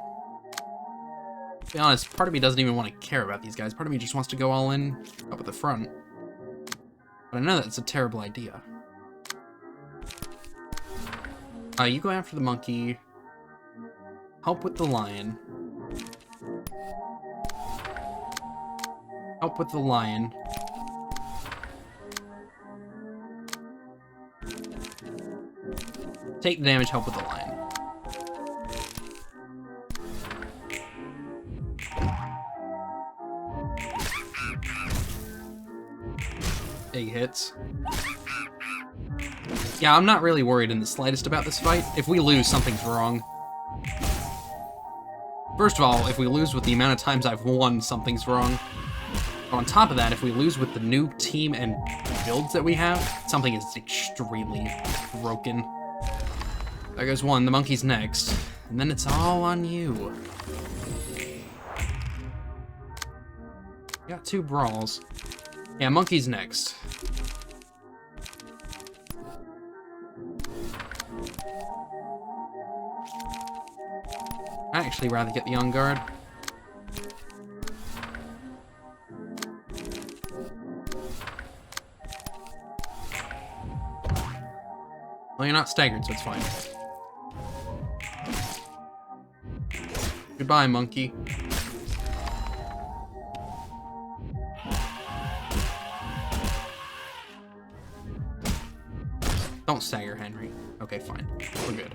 be honest, part of me doesn't even want to care about these guys. Part of me just wants to go all in up at the front. But I know that's a terrible idea. You go after the monkey. Help with the lion. Help with the lion. Take the damage, help with the lion. Big hits. Yeah, I'm not really worried in the slightest about this fight. If we lose, something's wrong. First of all, if we lose with the amount of times I've won, something's wrong. On top of that, if we lose with the new team and builds that we have, something is extremely broken. There goes one, the monkey's next. And then it's all on you. Got 2 brawls. Yeah, monkey's next. I'd actually rather get the on guard. Well, you're not staggered, so it's fine. Goodbye, monkey. Don't stagger, Henry. Okay, fine. We're good.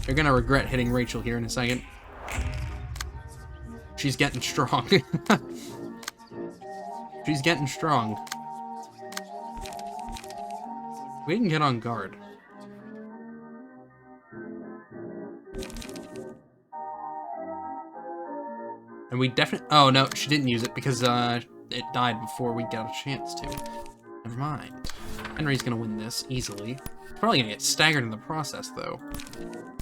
You're gonna regret hitting Rachel here in a second. She's getting strong. She's getting strong. We can get on guard. And we definitely... Oh, no, she didn't use it because it died before we got a chance to. Never mind. Henry's gonna win this easily. He's probably gonna get staggered in the process, though.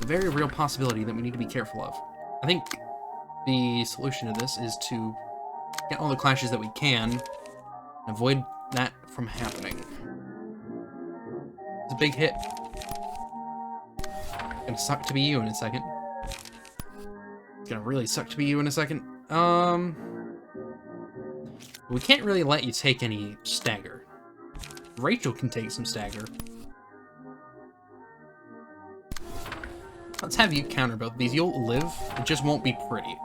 A very real possibility that we need to be careful of. I think the solution to this is to get all the clashes that we can and avoid that from happening. It's a big hit. Gonna gonna suck to be you in a second. It's gonna really suck to be you in a second. We can't really let you take any stagger. Rachel can take some stagger. Let's have you counter both of these. You'll live, it just won't be pretty.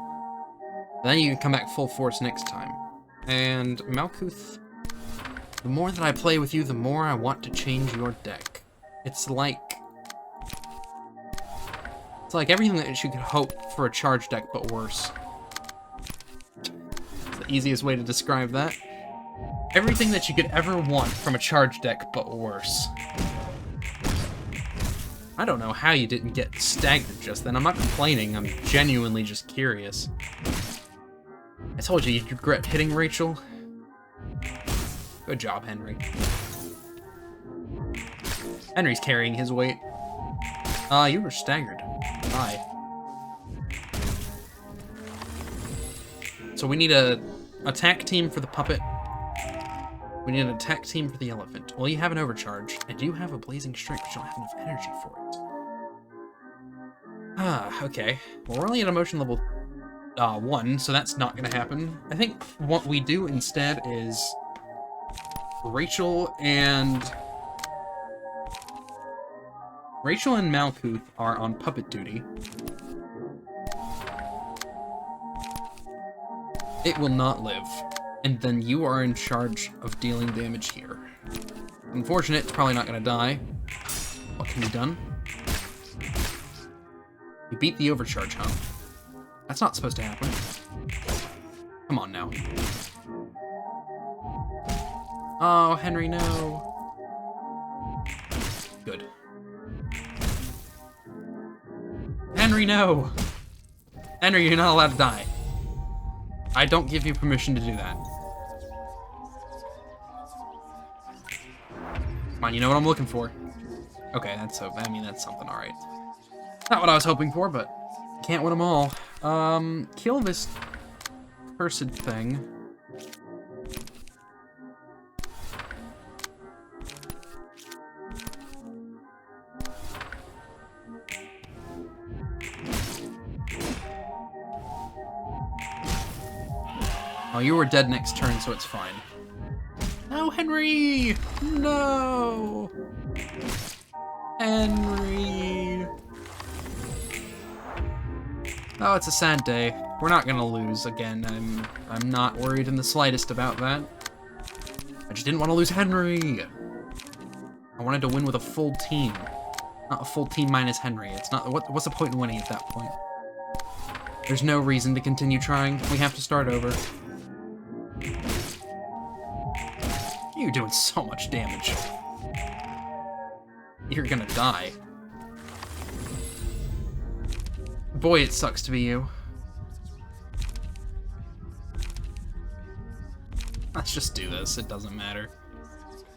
Then you can come back full force next time. And Malkuth, the more that I play with you, the more I want to change your deck. It's like everything that you could hope for a charge deck, but worse. It's the easiest way to describe that. Everything that you could ever want from a charge deck, but worse. I don't know how you didn't get staggered just then. I'm not complaining, I'm genuinely just curious. I told you you'd regret hitting Rachel. Good job, Henry. Henry's carrying his weight. You were staggered. Bye. So we need a attack team for the puppet. We need an attack team for the elephant. Well, you have an overcharge, and you have a blazing strike, but you don't have enough energy for it. Okay. Well, we're only at emotion level 1, so that's not gonna happen. I think what we do instead is Rachel and Malkuth are on puppet duty. It will not live. And then you are in charge of dealing damage here. Unfortunate, it's probably not gonna die. What can be done? You beat the overcharge, huh? That's not supposed to happen. Come on now. Oh, Henry, no. Good. Henry, no! Henry, you're not allowed to die. I don't give you permission to do that. Come on, you know what I'm looking for. Okay, that's something, alright. Not what I was hoping for, but can't win them all. Kill this cursed thing. Oh, you were dead next turn, so it's fine. No, Henry! No! Henry! Oh, it's a sad day. We're not gonna lose again. I'm not worried in the slightest about that. I just didn't want to lose Henry! I wanted to win with a full team. Not a full team minus Henry. It's not. What's the point in winning at that point? There's no reason to continue trying. We have to start over. You're doing so much damage. You're gonna die. Boy, it sucks to be you. Let's just do this, it doesn't matter.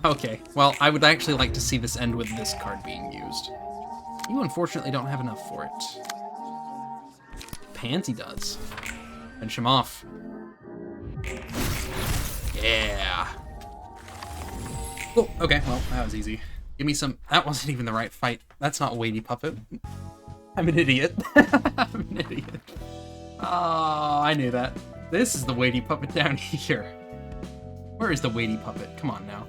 Okay, well, I would actually like to see this end with this card being used. You unfortunately don't have enough for it. Pansy does. Finish him off. Yeah. Oh, okay, well, that was easy. Give me some... That wasn't even the right fight. That's not weighty puppet. I'm an idiot. I'm an idiot. Oh, I knew that. This is the weighty puppet down here. Where is the weighty puppet? Come on now.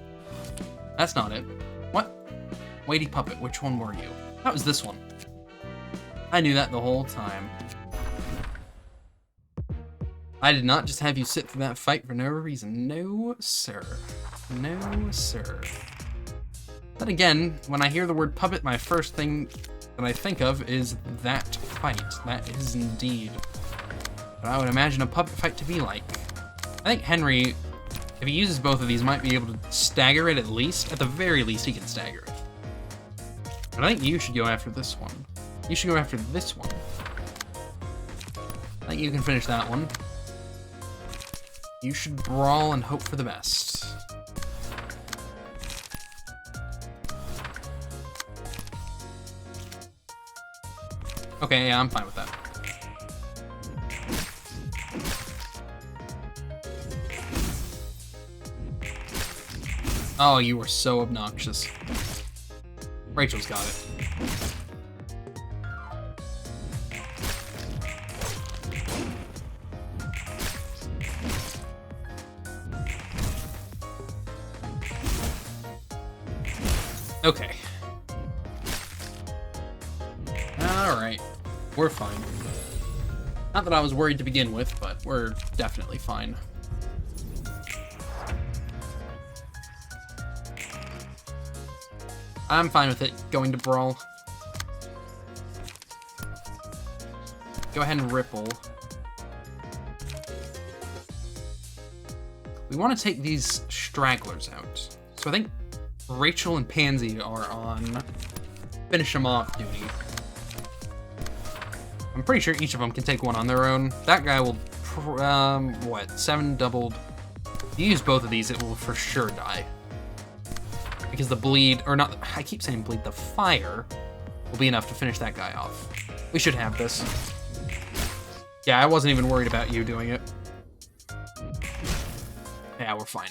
That's not it. What? Weighty puppet, which one were you? That was this one. I knew that the whole time. I did not just have you sit through that fight for no reason. No, sir. No, sir. Then again, when I hear the word puppet, my first thing that I think of is that fight. That is indeed what I would imagine a puppet fight to be like. I think Henry, if he uses both of these, might be able to stagger it at least. At the very least, he can stagger it. But I think you should go after this one. You should go after this one. I think you can finish that one. You should brawl and hope for the best. Okay, yeah, I'm fine with that. Oh, you were so obnoxious. Rachel's got it. Okay. Alright. We're fine. Not that I was worried to begin with, but we're definitely fine. I'm fine with it going to Brawl. Go ahead and Ripple. We want to take these stragglers out. So I think Rachel and Pansy are on finish them off duty. I'm pretty sure each of them can take one on their own. That guy will, what, 7 doubled. If you use both of these, it will for sure die. Because the bleed, or not, I keep saying bleed, the fire will be enough to finish that guy off. We should have this. Yeah, I wasn't even worried about you doing it. Yeah, we're fine.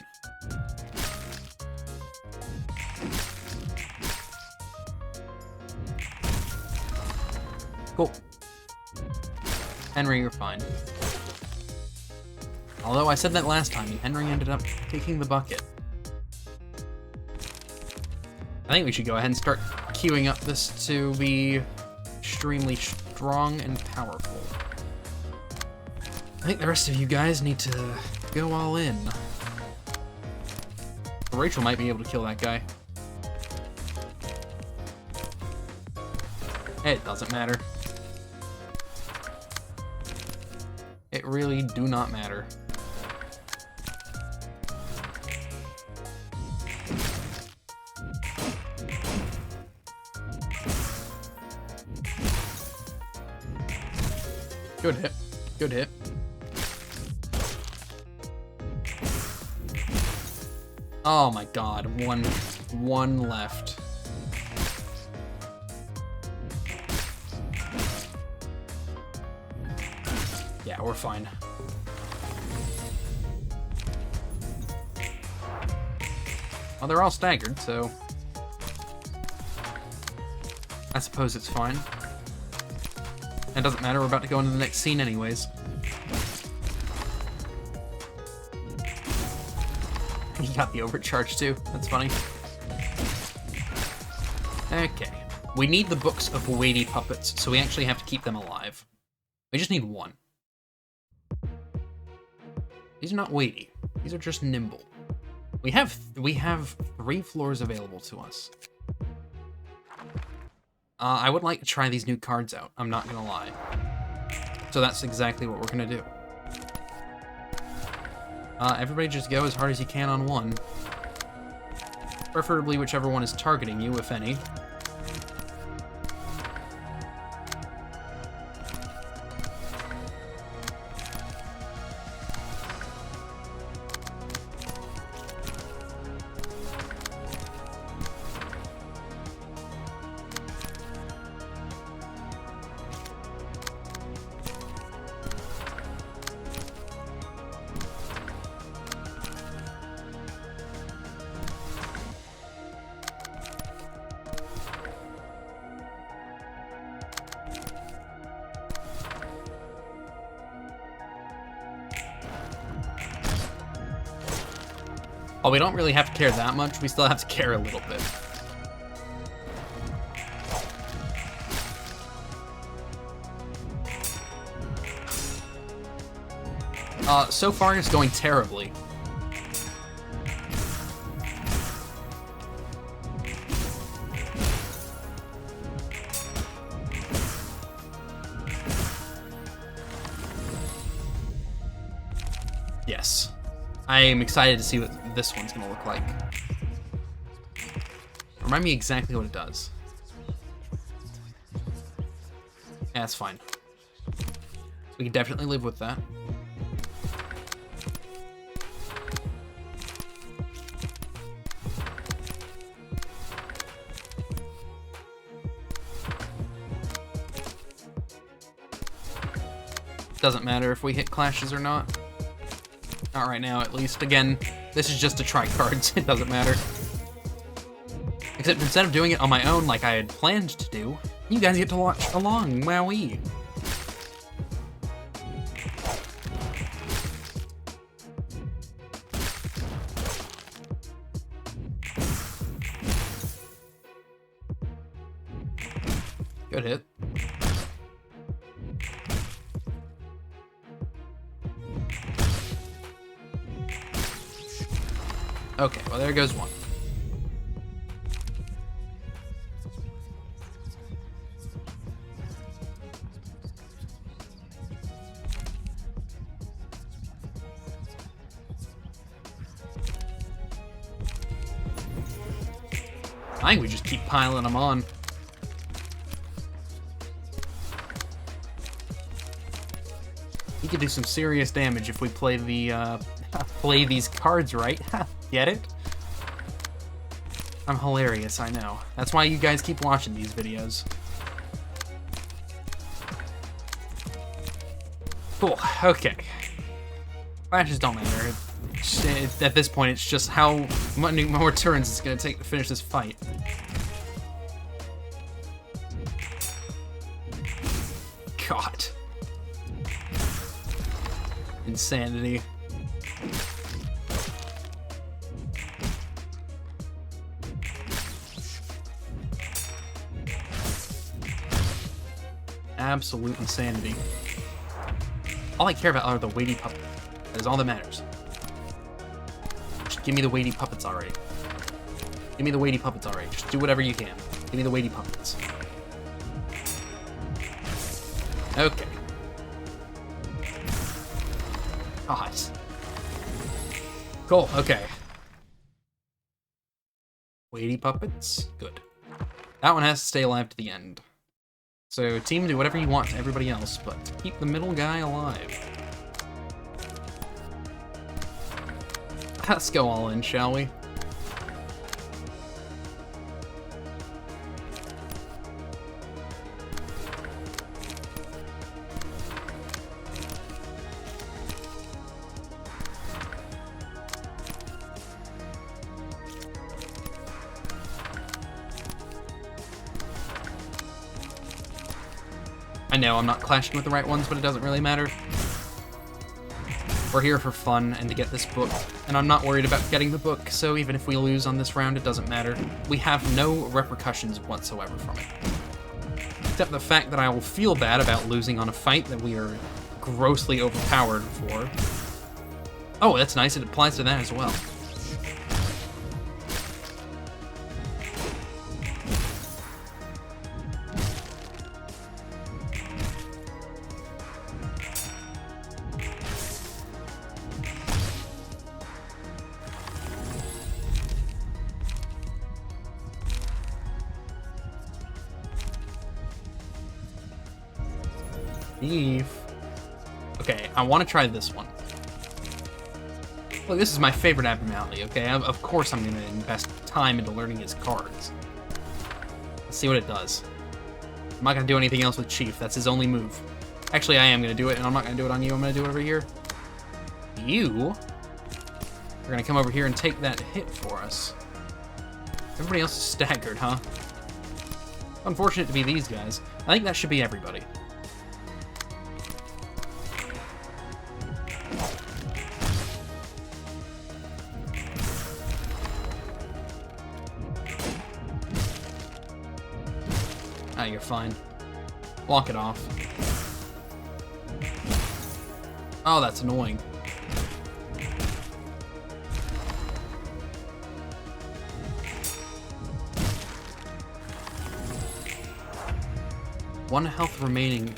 Cool. Henry, you're fine. Although I said that last time, and Henry ended up taking the bucket. I think we should go ahead and start queuing up this to be extremely strong and powerful. I think the rest of you guys need to go all in. Rachel might be able to kill that guy. It doesn't matter. It really do not matter. Good hit. Good hit. Oh my god, one left. Yeah, we're fine. Well, they're all staggered, so I suppose it's fine. It doesn't matter, we're about to go into the next scene anyways. He got the overcharge too, that's funny. Okay, we need the books of weighty puppets, so we actually have to keep them alive. We just need one. These are not weighty, these are just nimble. We have 3 floors available to us. I would like to try these new cards out, I'm not gonna lie. So that's exactly what we're gonna do. Everybody just go as hard as you can on one. Preferably whichever one is targeting you, if any. While we don't really have to care that much, we still have to care a little bit. So far it's going terribly. Yes. I am excited to see what this one's gonna look like. Remind me exactly what it does. Yeah, that's fine. We can definitely live with that. Doesn't matter if we hit clashes or not. Not right now, at least. Again, this is just to try cards. It doesn't matter. Except instead of doing it on my own like I had planned to do, you guys get to watch along. Wowee. Good hit. Okay, well there goes one. I think we just keep piling them on. We could do some serious damage if we play the play these cards right. Get it? I'm hilarious, I know. That's why you guys keep watching these videos. Cool. Okay. Flashes don't matter. At this point, it's just how many more turns it's gonna take to finish this fight. God. Insanity. Absolute insanity. All I care about are the weighty puppets. That is all that matters. Just give me the weighty puppets already. Give me the weighty puppets already. Just do whatever you can. Give me the weighty puppets. Okay. God. Cool, okay. Weighty puppets? Good. That one has to stay alive to the end. So, team, do whatever you want to everybody else, but keep the middle guy alive. Let's go all in, shall we? I know I'm not clashing with the right ones, but it doesn't really matter. We're here for fun and to get this book, and I'm not worried about getting the book, so even if we lose on this round, it doesn't matter. We have no repercussions whatsoever from it. Except the fact that I will feel bad about losing on a fight that we are grossly overpowered for. Oh, that's nice, it applies to that as well. Okay, I want to try this one. Look, this is my favorite abnormality, okay? Of course I'm going to invest time into learning his cards. Let's see what it does. I'm not going to do anything else with Chief. That's his only move. Actually, I am going to do it, and I'm not going to do it on you. I'm going to do it over here. You are going to come over here and take that hit for us. Everybody else is staggered, huh? Unfortunate to be these guys. I think that should be everybody. Ah, you're fine. Walk it off. Oh, that's annoying. One health remaining.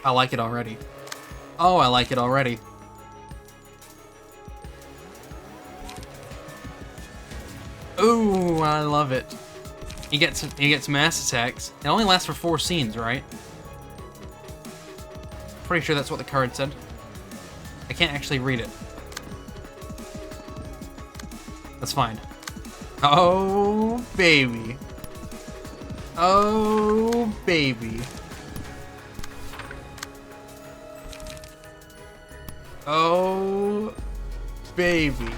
I like it already. Oh, I like it already. Ooh, I love it. He gets mass attacks. It only lasts for 4 scenes, right? Pretty sure that's what the card said. I can't actually read it. That's fine. Oh, baby. Oh, baby. Oh, baby.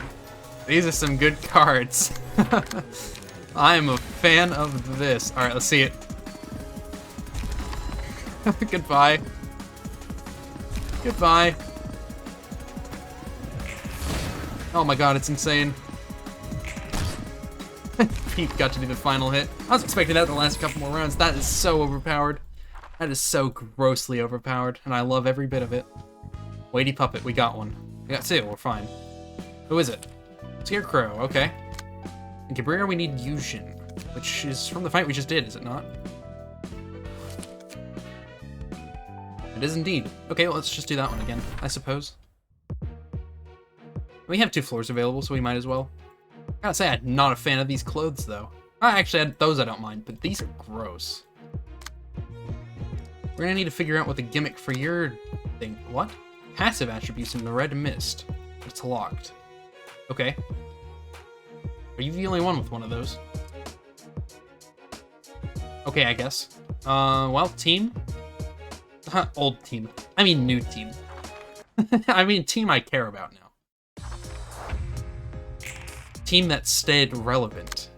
These are some good cards. I am a fan of this. Alright, let's see it. Goodbye. Goodbye. Oh my god, it's insane. Pete got to do the final hit. I was expecting that to last a couple more rounds. That is so overpowered. That is so grossly overpowered, and I love every bit of it. Weighty Puppet, we got one. We got two, we're fine. Who is it? Scarecrow, okay. In Cabrera, we need Yushin, which is from the fight we just did, is it not? It is indeed. Okay, well, let's just do that one again, I suppose. We have 2 floors available, so we might as well. I gotta say, I'm not a fan of these clothes, though. Actually, those I don't mind, but these are gross. We're gonna need to figure out what the gimmick for your thing... What? Passive attributes in the red mist. It's locked. Okay. Are you the only one with one of those? Okay, I guess. Well, team? Old team. I mean new team. I mean team I care about now. Team that stayed relevant.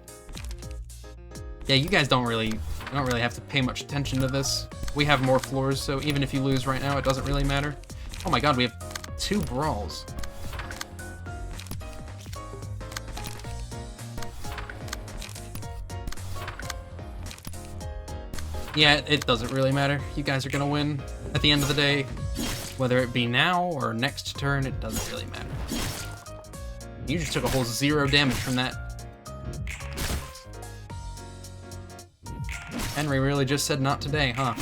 Yeah, you guys don't really have to pay much attention to this. We have more floors, so even if you lose right now, it doesn't really matter. Oh my god, we have 2 brawls. Yeah, it doesn't really matter. You guys are gonna win at the end of the day. Whether it be now or next turn, it doesn't really matter. You just took a whole 0 damage from that. Henry really just said not today, huh?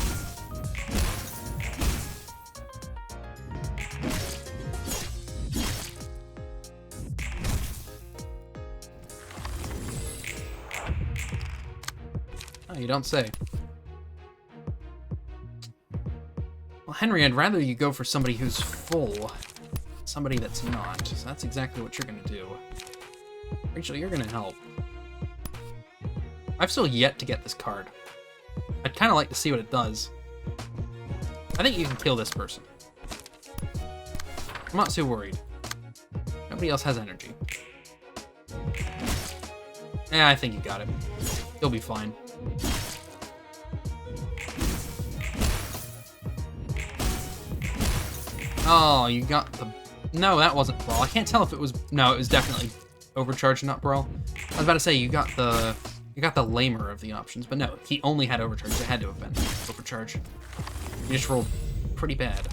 Oh, you don't say. Well, Henry, I'd rather you go for somebody who's full. Somebody that's not. So that's exactly what you're gonna do. Rachel, you're gonna help. I've still yet to get this card. I'd kind of like to see what it does. I think you can kill this person. I'm not too worried. Nobody else has energy. Yeah, I think you got it. You'll be fine. Oh, you got the... No, that wasn't Brawl. I can't tell if it was... No, it was definitely Overcharge, not Brawl. I was about to say, you got the lamer of the options, but no, he only had Overcharge. It had to have been Overcharge. You just rolled pretty bad.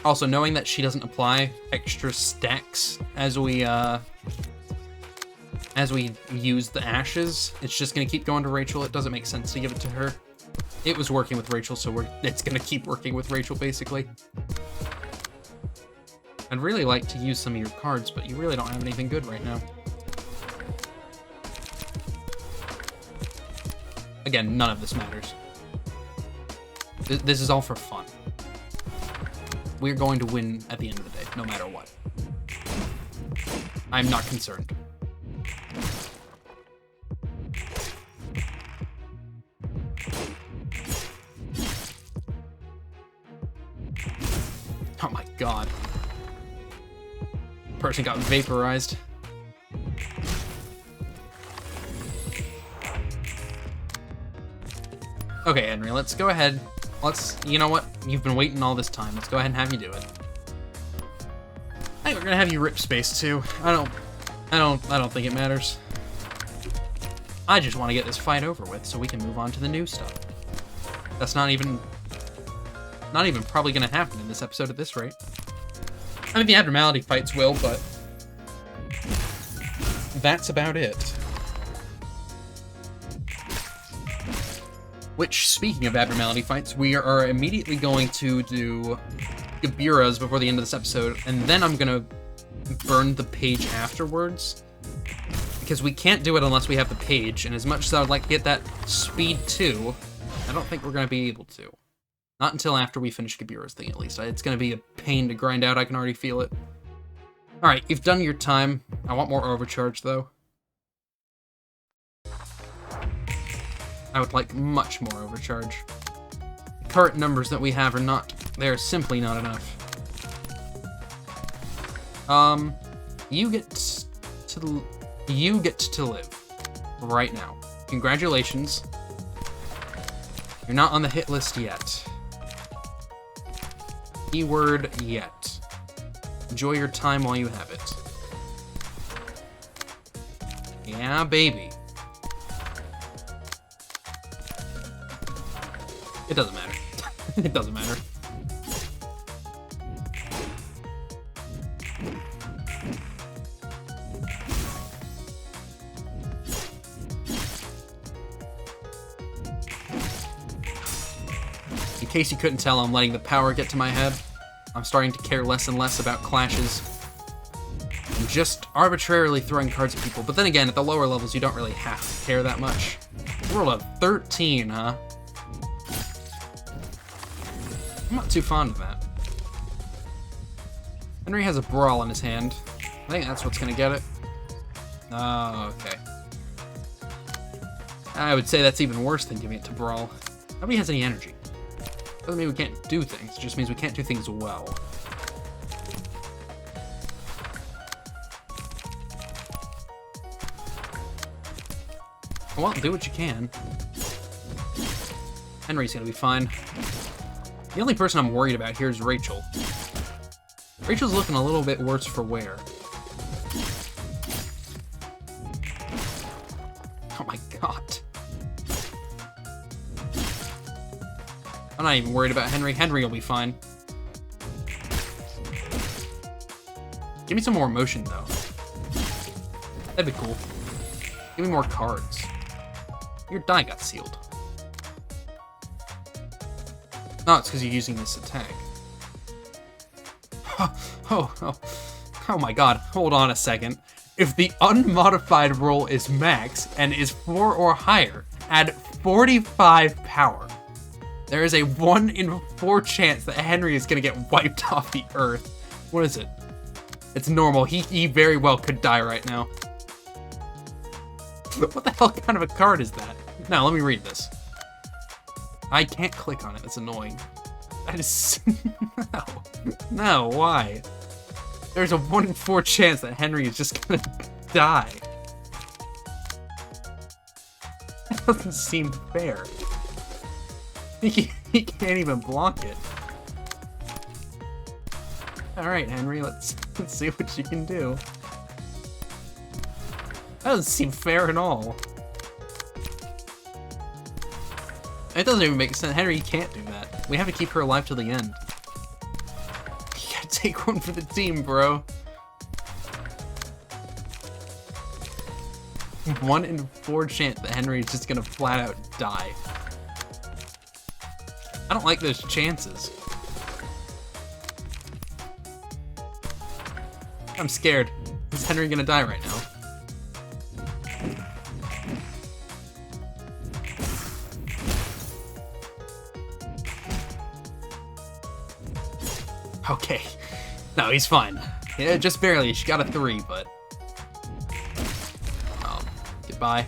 Also, knowing that she doesn't apply extra stacks as we use the ashes, it's just gonna keep going to Rachel. It doesn't make sense to give it to her. It was working with Rachel, so it's gonna keep working with Rachel, basically. I'd really like to use some of your cards, but you really don't have anything good right now. Again, none of this matters. This is all for fun. We're going to win at the end of the day, no matter what. I'm not concerned. Oh my god. Person got vaporized. Okay, Henry, let's go ahead. You know what? You've been waiting all this time. Let's go ahead and have you do it. I think we're gonna have you rip space too. I don't think it matters. I just want to get this fight over with so we can move on to the new stuff. That's not even probably gonna happen in this episode at this rate. I mean, the abnormality fights will, but that's about it. Which, speaking of abnormality fights, we are immediately going to do Gabira's before the end of this episode, and then I'm gonna burn the page afterwards, because we can't do it unless we have the page, and as much as I would like to get that speed 2, I don't think we're gonna be able to. Not until after we finish Gabira's thing, at least. It's gonna be a pain to grind out, I can already feel it. Alright, you've done your time. I want more overcharge, though. I would like much more overcharge. The current numbers that we have are not... They're simply not enough. You get to live. Right now. Congratulations. You're not on the hit list yet. Keyword yet. Enjoy your time while you have it. Yeah, baby. It doesn't matter. It doesn't matter. In case you couldn't tell, I'm letting the power get to my head. I'm starting to care less and less about clashes. I'm just arbitrarily throwing cards at people. But then again, at the lower levels, you don't really have to care that much. You rolled a 13, huh? I'm not too fond of that. Henry has a brawl in his hand. I think that's what's gonna get it. Oh, okay. I would say that's even worse than giving it to brawl. Nobody has any energy. Doesn't mean we can't do things, it just means we can't do things well. Well, do what you can. Henry's gonna be fine. The only person I'm worried about here is Rachel. Rachel's looking a little bit worse for wear. Oh my god. I'm not even worried about Henry. Henry will be fine. Give me some more emotion, though. That'd be cool. Give me more cards. Your die got sealed. No, it's because you're using this attack. Oh my god. Hold on a second. If the unmodified roll is max and is 4 or higher, add 45 power. There is a 1 in 4 chance that Henry is going to get wiped off the earth. What is it? It's normal. He very well could die right now. What the hell kind of a card is that? Now, let me read this. I can't click on it. That's annoying. That is... No. No, why? There's a 1 in 4 chance that Henry is just gonna die. That doesn't seem fair. He can't even block it. Alright, Henry, let's see what you can do. That doesn't seem fair at all. It doesn't even make sense. Henry, you can't do that. We have to keep her alive till the end. You gotta take one for the team, bro. 1 in 4 chance that Henry is just gonna flat out die. I don't like those chances. I'm scared. Is Henry gonna die right now? Okay. No, he's fine. Yeah, just barely. She got a 3, but... Goodbye.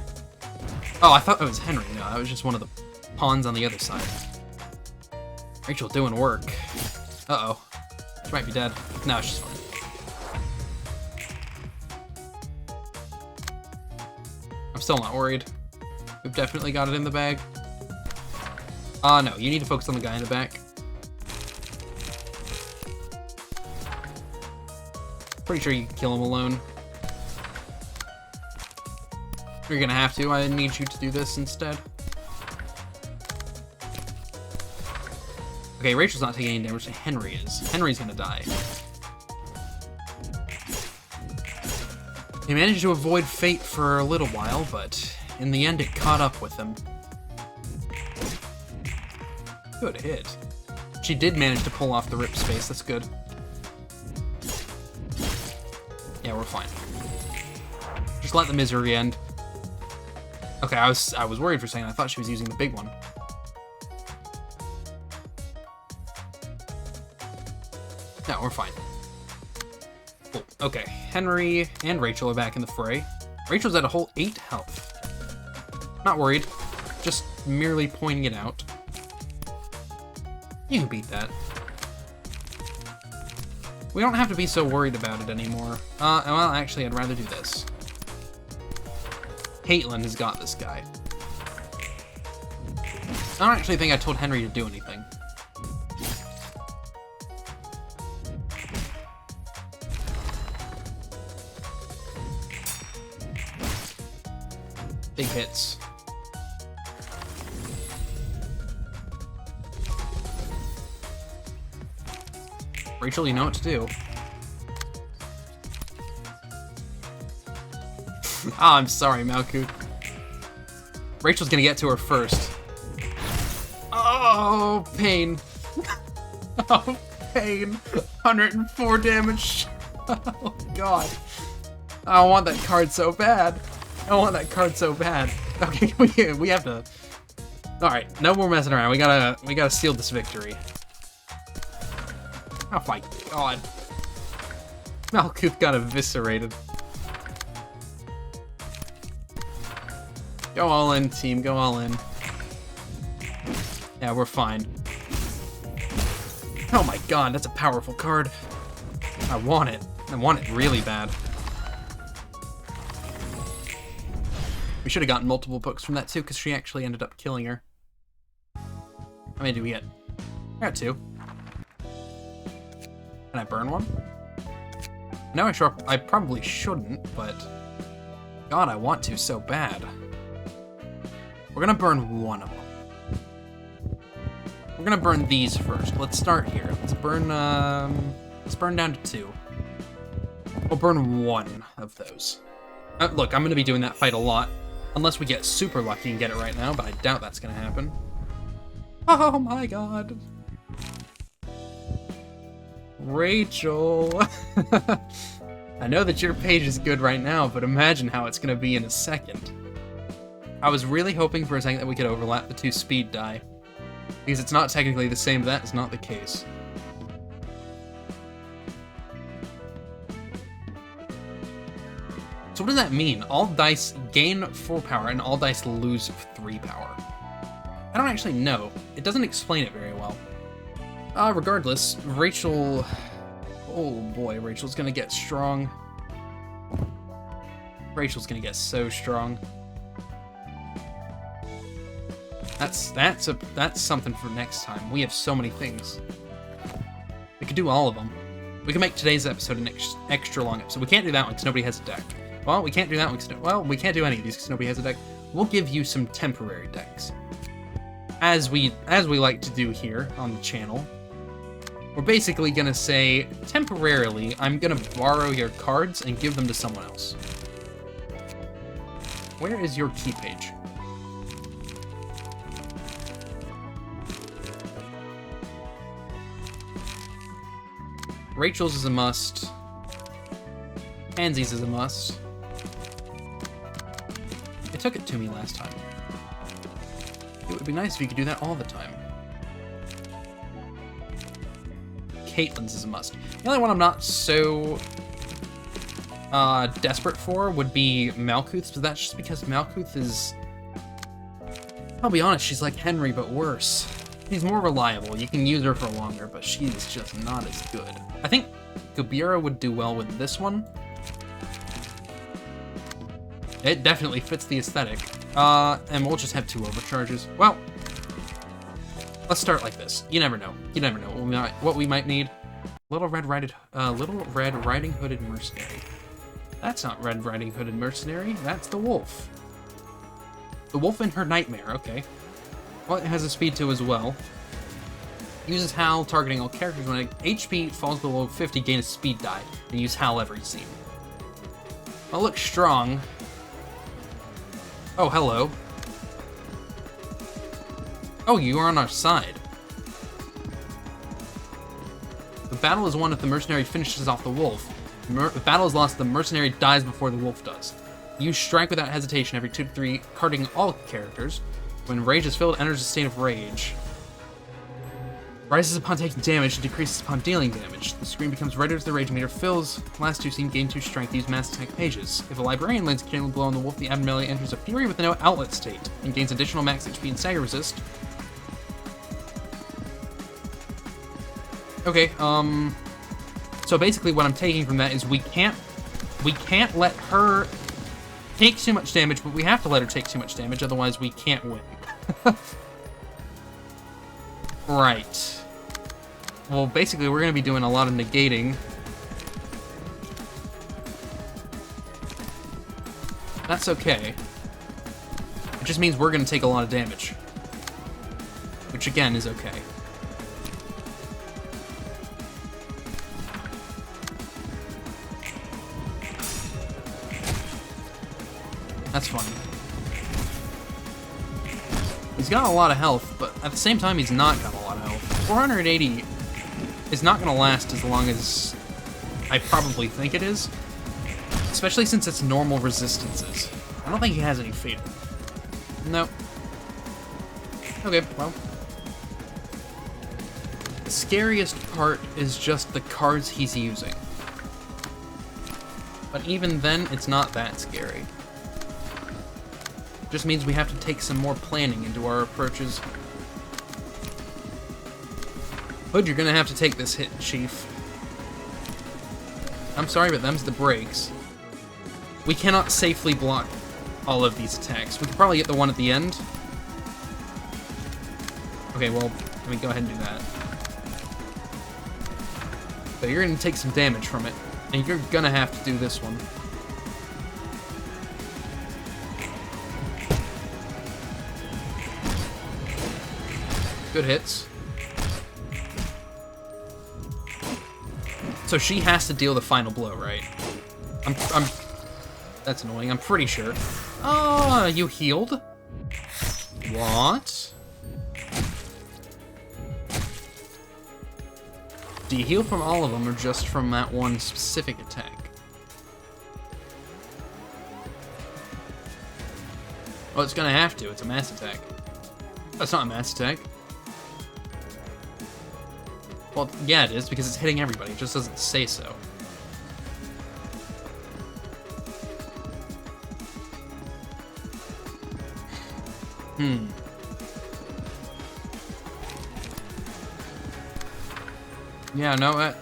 Oh, I thought it was Henry. No, that was just one of the pawns on the other side. Rachel doing work. Uh-oh. She might be dead. No, she's fine. I'm still not worried. We've definitely got it in the bag. No, you need to focus on the guy in the back. Pretty sure you can kill him alone. You're gonna have to. I need you to do this instead. Okay, Rachel's not taking any damage, Henry is. Henry's gonna die. He managed to avoid fate for a little while, but in the end it caught up with him. Good hit. She did manage to pull off the rip space, that's good. Yeah, we're fine. Just let the misery end. Okay, I was worried for a second. I thought she was using the big one. No, we're fine. Cool. Okay, Henry and Rachel are back in the fray. Rachel's at a whole 8 health. Not worried. Just merely pointing it out. You can beat that. We don't have to be so worried about it anymore. Well, actually, I'd rather do this. Caitlin has got this guy. I don't actually think I told Henry to do anything. Big hits. Rachel, you know what to do. Ah, I'm sorry, Malkuth. Rachel's gonna get to her first. Oh, pain. Oh, pain. 104 damage. Oh, God. I want that card so bad. I want that card so bad. Okay, we have to... Alright, no more messing around. We gotta seal this victory. Oh my God. Malkuth got eviscerated. Go all in, team. Go all in. Yeah, we're fine. Oh my God, that's a powerful card. I want it. I want it really bad. We should have gotten multiple books from that too, because she actually ended up killing her. How many did we get? I got 2. Can I burn one? No, I probably shouldn't, but... God, I want to so bad. We're gonna burn one of them. We're gonna burn these first. Let's start here. Let's burn down to 2. We'll burn 1 of those. Look, I'm gonna be doing that fight a lot. Unless we get super lucky and get it right now, but I doubt that's gonna happen. Oh my God. Rachel. I know that your page is good right now, but imagine how it's gonna be in a second. I was really hoping for a second that we could overlap the 2 speed die. Because it's not technically the same, but that is not the case. So what does that mean? All dice gain 4 power and all dice lose 3 power. I don't actually know. It doesn't explain it very well. Regardless, Rachel... Oh boy, Rachel's gonna get strong. Rachel's gonna get so strong. That's something for next time. We have so many things. We could do all of them. We can make today's episode an extra long episode. We can't do that one because nobody has a deck. Well, we can't do that one because... Well, we can't do any of these because nobody has a deck. We'll give you some temporary decks. As we like to do here on the channel. We're basically gonna say, temporarily, I'm gonna borrow your cards and give them to someone else. Where is your key page? Rachel's is a must. Pansy's is a must. It took it to me last time. It would be nice if you could do that all the time. Caitlyn's is a must. The only one I'm not so desperate for would be Malkuth's, but that's just because Malkuth is... I'll be honest, she's like Henry, but worse. She's more reliable. You can use her for longer, but she's just not as good. I think Gabira would do well with this one. It definitely fits the aesthetic. And we'll just have 2 overcharges. Well, let's start like this. You never know. You never know what we might need. Little Red Riding Hooded Mercenary. That's not Red Riding Hooded Mercenary. That's the Wolf. The Wolf in her Nightmare. Okay. Well, it has a speed 2 as well. Uses Howl, targeting all characters. When HP falls below 50, gain a speed die. And use Howl every scene. Well, looks strong. Oh, hello. Oh, you are on our side. The battle is won if the mercenary finishes off the wolf. The battle is lost if the mercenary dies before the wolf does. Use strike without hesitation every 2 to 3, carding all characters. When rage is filled, enters a state of rage. Rises upon taking damage and decreases upon dealing damage. The screen becomes redder as the rage meter fills. Last 2 scene gain 2 strength, use mass attack pages. If a librarian lands a killing blow on the wolf, the abnormality enters a fury with no outlet state and gains additional max HP and stagger resist. Okay, so basically what I'm taking from that is we can't let her take too much damage, but we have to let her take too much damage, otherwise we can't win. Right. Well, basically we're going to be doing a lot of negating. That's okay. It just means we're going to take a lot of damage. Which, again, is okay. That's fine. He's got a lot of health, but at the same time, he's not got a lot of health. 480 is not going to last as long as I probably think it is. Especially since it's normal resistances. I don't think he has any fatal. No. Okay, well. The scariest part is just the cards he's using. But even then, it's not that scary. Just means we have to take some more planning into our approaches. Hood, you're gonna have to take this hit, Chief. I'm sorry, but them's the breaks. We cannot safely block all of these attacks. We could probably get the one at the end. Okay, well, let me go ahead and do that. But you're gonna take some damage from it, and you're gonna have to do this one. Good hits. So she has to deal the final blow, right? I'm that's annoying. I'm pretty sure. Oh, you healed? What? Do you heal from all of them or just from that one specific attack? Well, it's gonna have to. It's a mass attack. Oh, it's not a mass attack. Well, yeah, it is, because it's hitting everybody. It just doesn't say so. Yeah, no,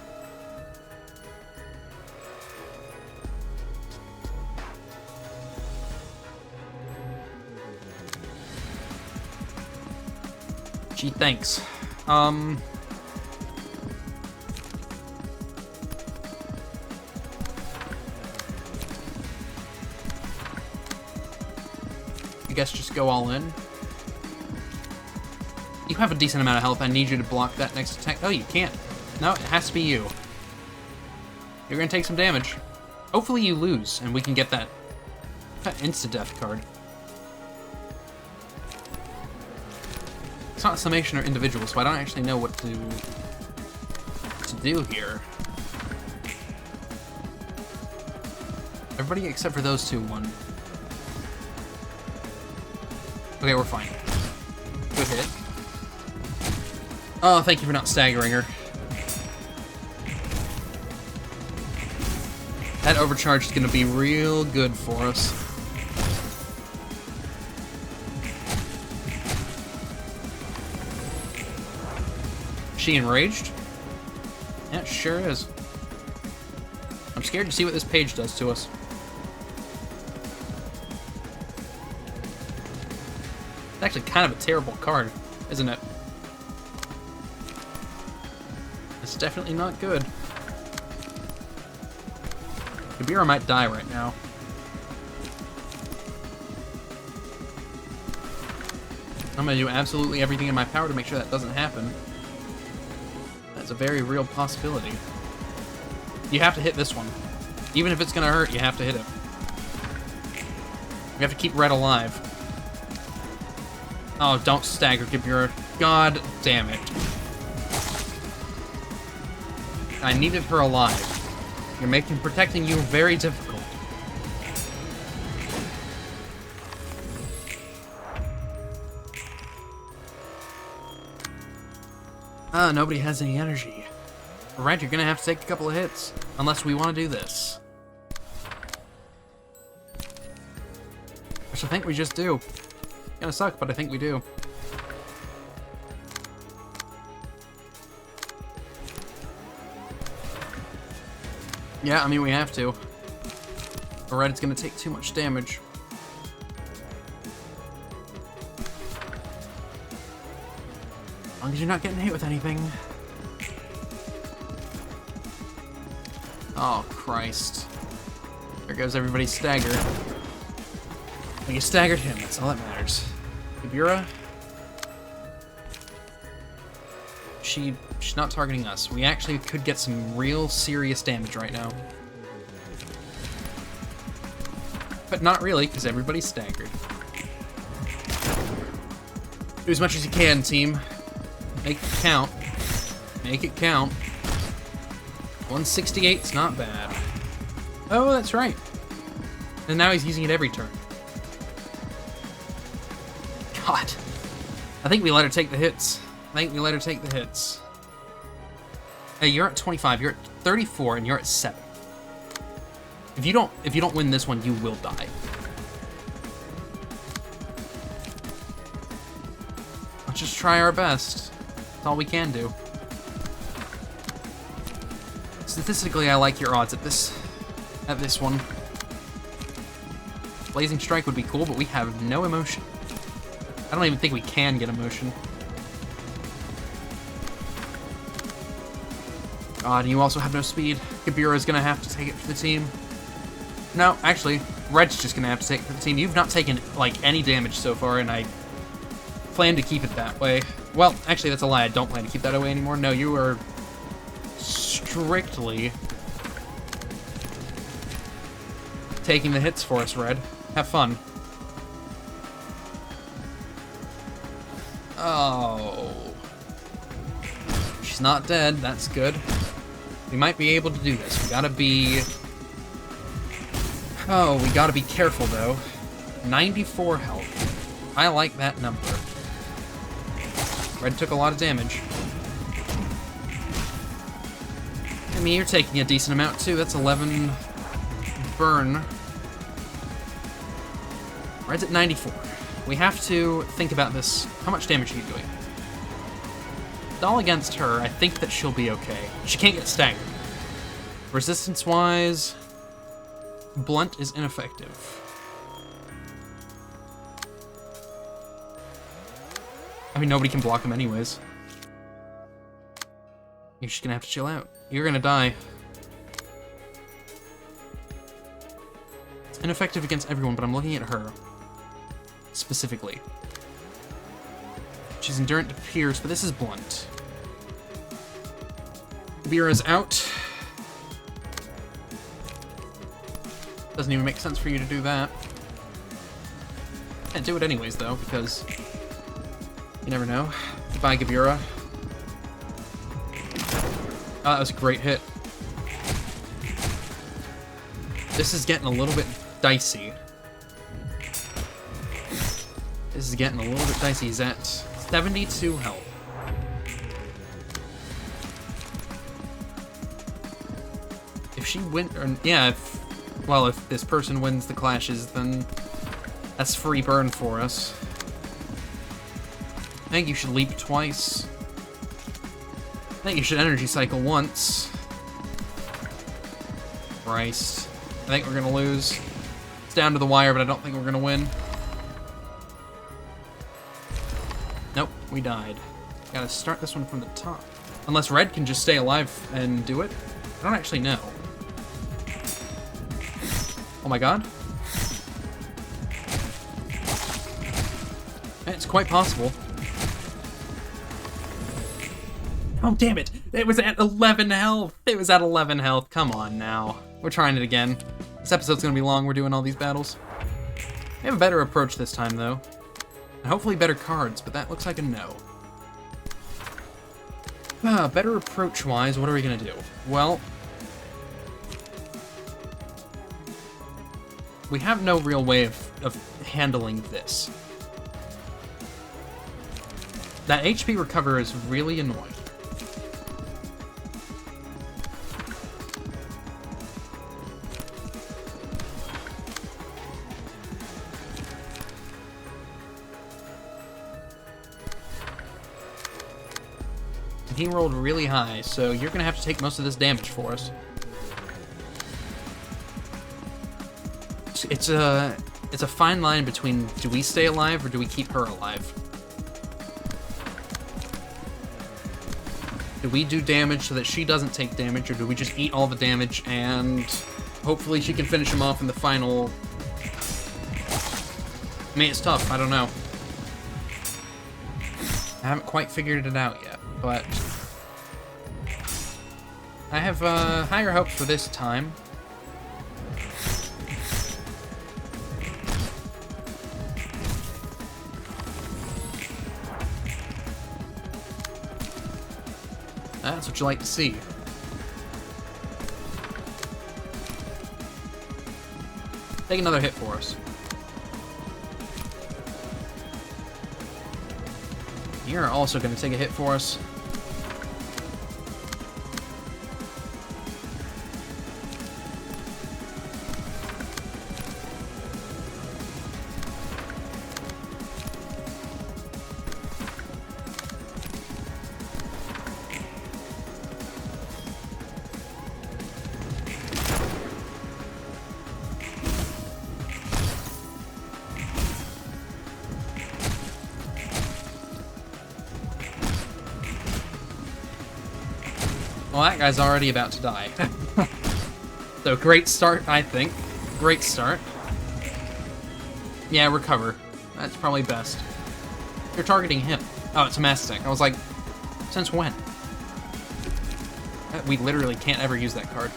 Gee, thanks. I guess just go all in. You have a decent amount of health. I need you to block that next attack. Oh, you can't. No, it has to be you. You're gonna take some damage. Hopefully you lose, and we can get that insta-death card. It's not summation or individual, so I don't actually know what to do here. Everybody except for those two won. Okay, we're fine. Good hit. Oh, thank you for not staggering her. That overcharge is going to be real good for us. Is she enraged? Yeah, it sure is. I'm scared to see what this page does to us. It's actually kind of a terrible card, isn't it? It's definitely not good. Kabira might die right now. I'm gonna do absolutely everything in my power to make sure that doesn't happen. That's a very real possibility. You have to hit this one. Even if it's gonna hurt, you have to hit it. You have to keep Red alive. Oh, don't stagger, Kabira. God damn it. I needed her alive. You're making protecting you very difficult. Ah, nobody has any energy. Alright, you're gonna have to take a couple of hits. Unless we want to do this. Which I think we just do. It's gonna suck, but I think we do. Yeah, I mean, we have to. Or it's gonna take too much damage. As long as you're not getting hit with anything. Oh, Christ. There goes everybody's stagger. Well, you staggered him, that's all that matters. Ibura? She's not targeting us. We actually could get some real serious damage right now. But not really, because everybody's staggered. Do as much as you can, team. Make it count. Make it count. 168's not bad. Oh, that's right. And now he's using it every turn. God. I think we let her take the hits. Hey, you're at 25, you're at 34, and you're at 7. If you don't win this one, you will die. Let's just try our best. That's all we can do. Statistically, I like your odds at this one. Blazing Strike would be cool, but we have no emotion. I don't even think we can get emotion. God, you also have no speed. Kabira is gonna have to take it for the team. No, actually, Red's just gonna have to take it for the team. You've not taken, like, any damage so far, and I plan to keep it that way. Well, actually, that's a lie. I don't plan to keep that away anymore. No, you are strictly taking the hits for us, Red. Have fun. Oh. She's not dead. That's good. We might be able to do this. We gotta be... Oh, we gotta be careful, though. 94 health. I like that number. Red took a lot of damage. I mean, you're taking a decent amount, too. That's 11 burn. Red's at 94. We have to think about this. How much damage are you doing? All against her, I think that she'll be okay. She can't get staggered. Resistance-wise, Blunt is ineffective. I mean, nobody can block him anyways. You're just gonna have to chill out. You're gonna die. It's ineffective against everyone, but I'm looking at her. Specifically. She's endurant to pierce, but this is Blunt. Kabira's out. Doesn't even make sense for you to do that. Can't do it anyways, though, because you never know. Goodbye, Kabira. Oh, that was a great hit. This is getting a little bit dicey. This is getting a little bit dicey. He's at 72 health. If she wins, or yeah, if this person wins the clashes, then that's free burn for us. I think you should leap twice. I think you should energy cycle once. Christ. I think we're gonna lose. It's down to the wire, but I don't think we're gonna win. Nope, we died. Gotta start this one from the top. Unless Red can just stay alive and do it. I don't actually know. Oh my god. It's quite possible. Oh, damn it. It was at 11 health. It was at 11 health. Come on now. We're trying it again. This episode's gonna be long. We're doing all these battles. We have a better approach this time, though. And hopefully better cards, but that looks like a no. Better approach-wise, what are we gonna do? Well, we have no real way of handling this. That HP recover is really annoying. He rolled really high, so you're gonna have to take most of this damage for us. It's a fine line between, do we stay alive or do we keep her alive? Do we do damage so that she doesn't take damage, or do we just eat all the damage and hopefully she can finish him off in the final I mean, it's tough. I don't know. I haven't quite figured it out yet, but I have higher hopes for this time. That's what you like to see. Take another hit for us. You're also going to take a hit for us. Well, that guy's already about to die. So, great start, I think. Great start. Yeah, recover. That's probably best. You're targeting him. Oh, it's a mass stick. I was like, since when? We literally can't ever use that card.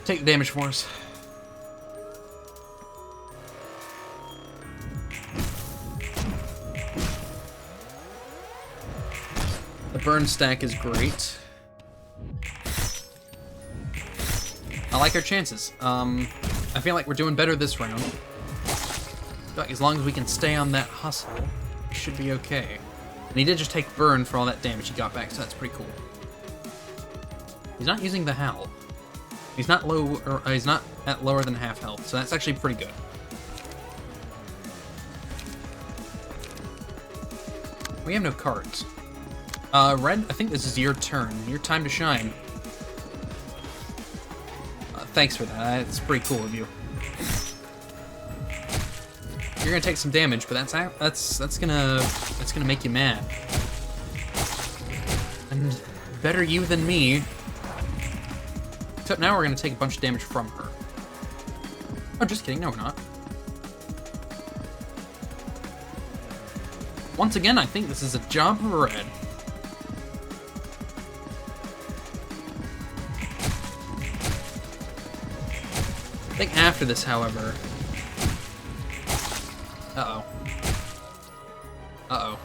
Take the damage for us. The burn stack is great. I like our chances. I feel like we're doing better this round. But as long as we can stay on that hustle, we should be okay. And he did just take burn for all that damage he got back, so that's pretty cool. He's not using the howl. He's not low, or he's not at lower than half health, so that's actually pretty good. We have no cards. Red, I think this is your turn. Your time to shine. Thanks for that. It's pretty cool of you. You're gonna take some damage, but that's gonna make you mad. And better you than me. Except now we're going to take a bunch of damage from her. Oh, just kidding. No, we're not. Once again, I think this is a job for Red. I think after this, however... Uh-oh. Uh-oh.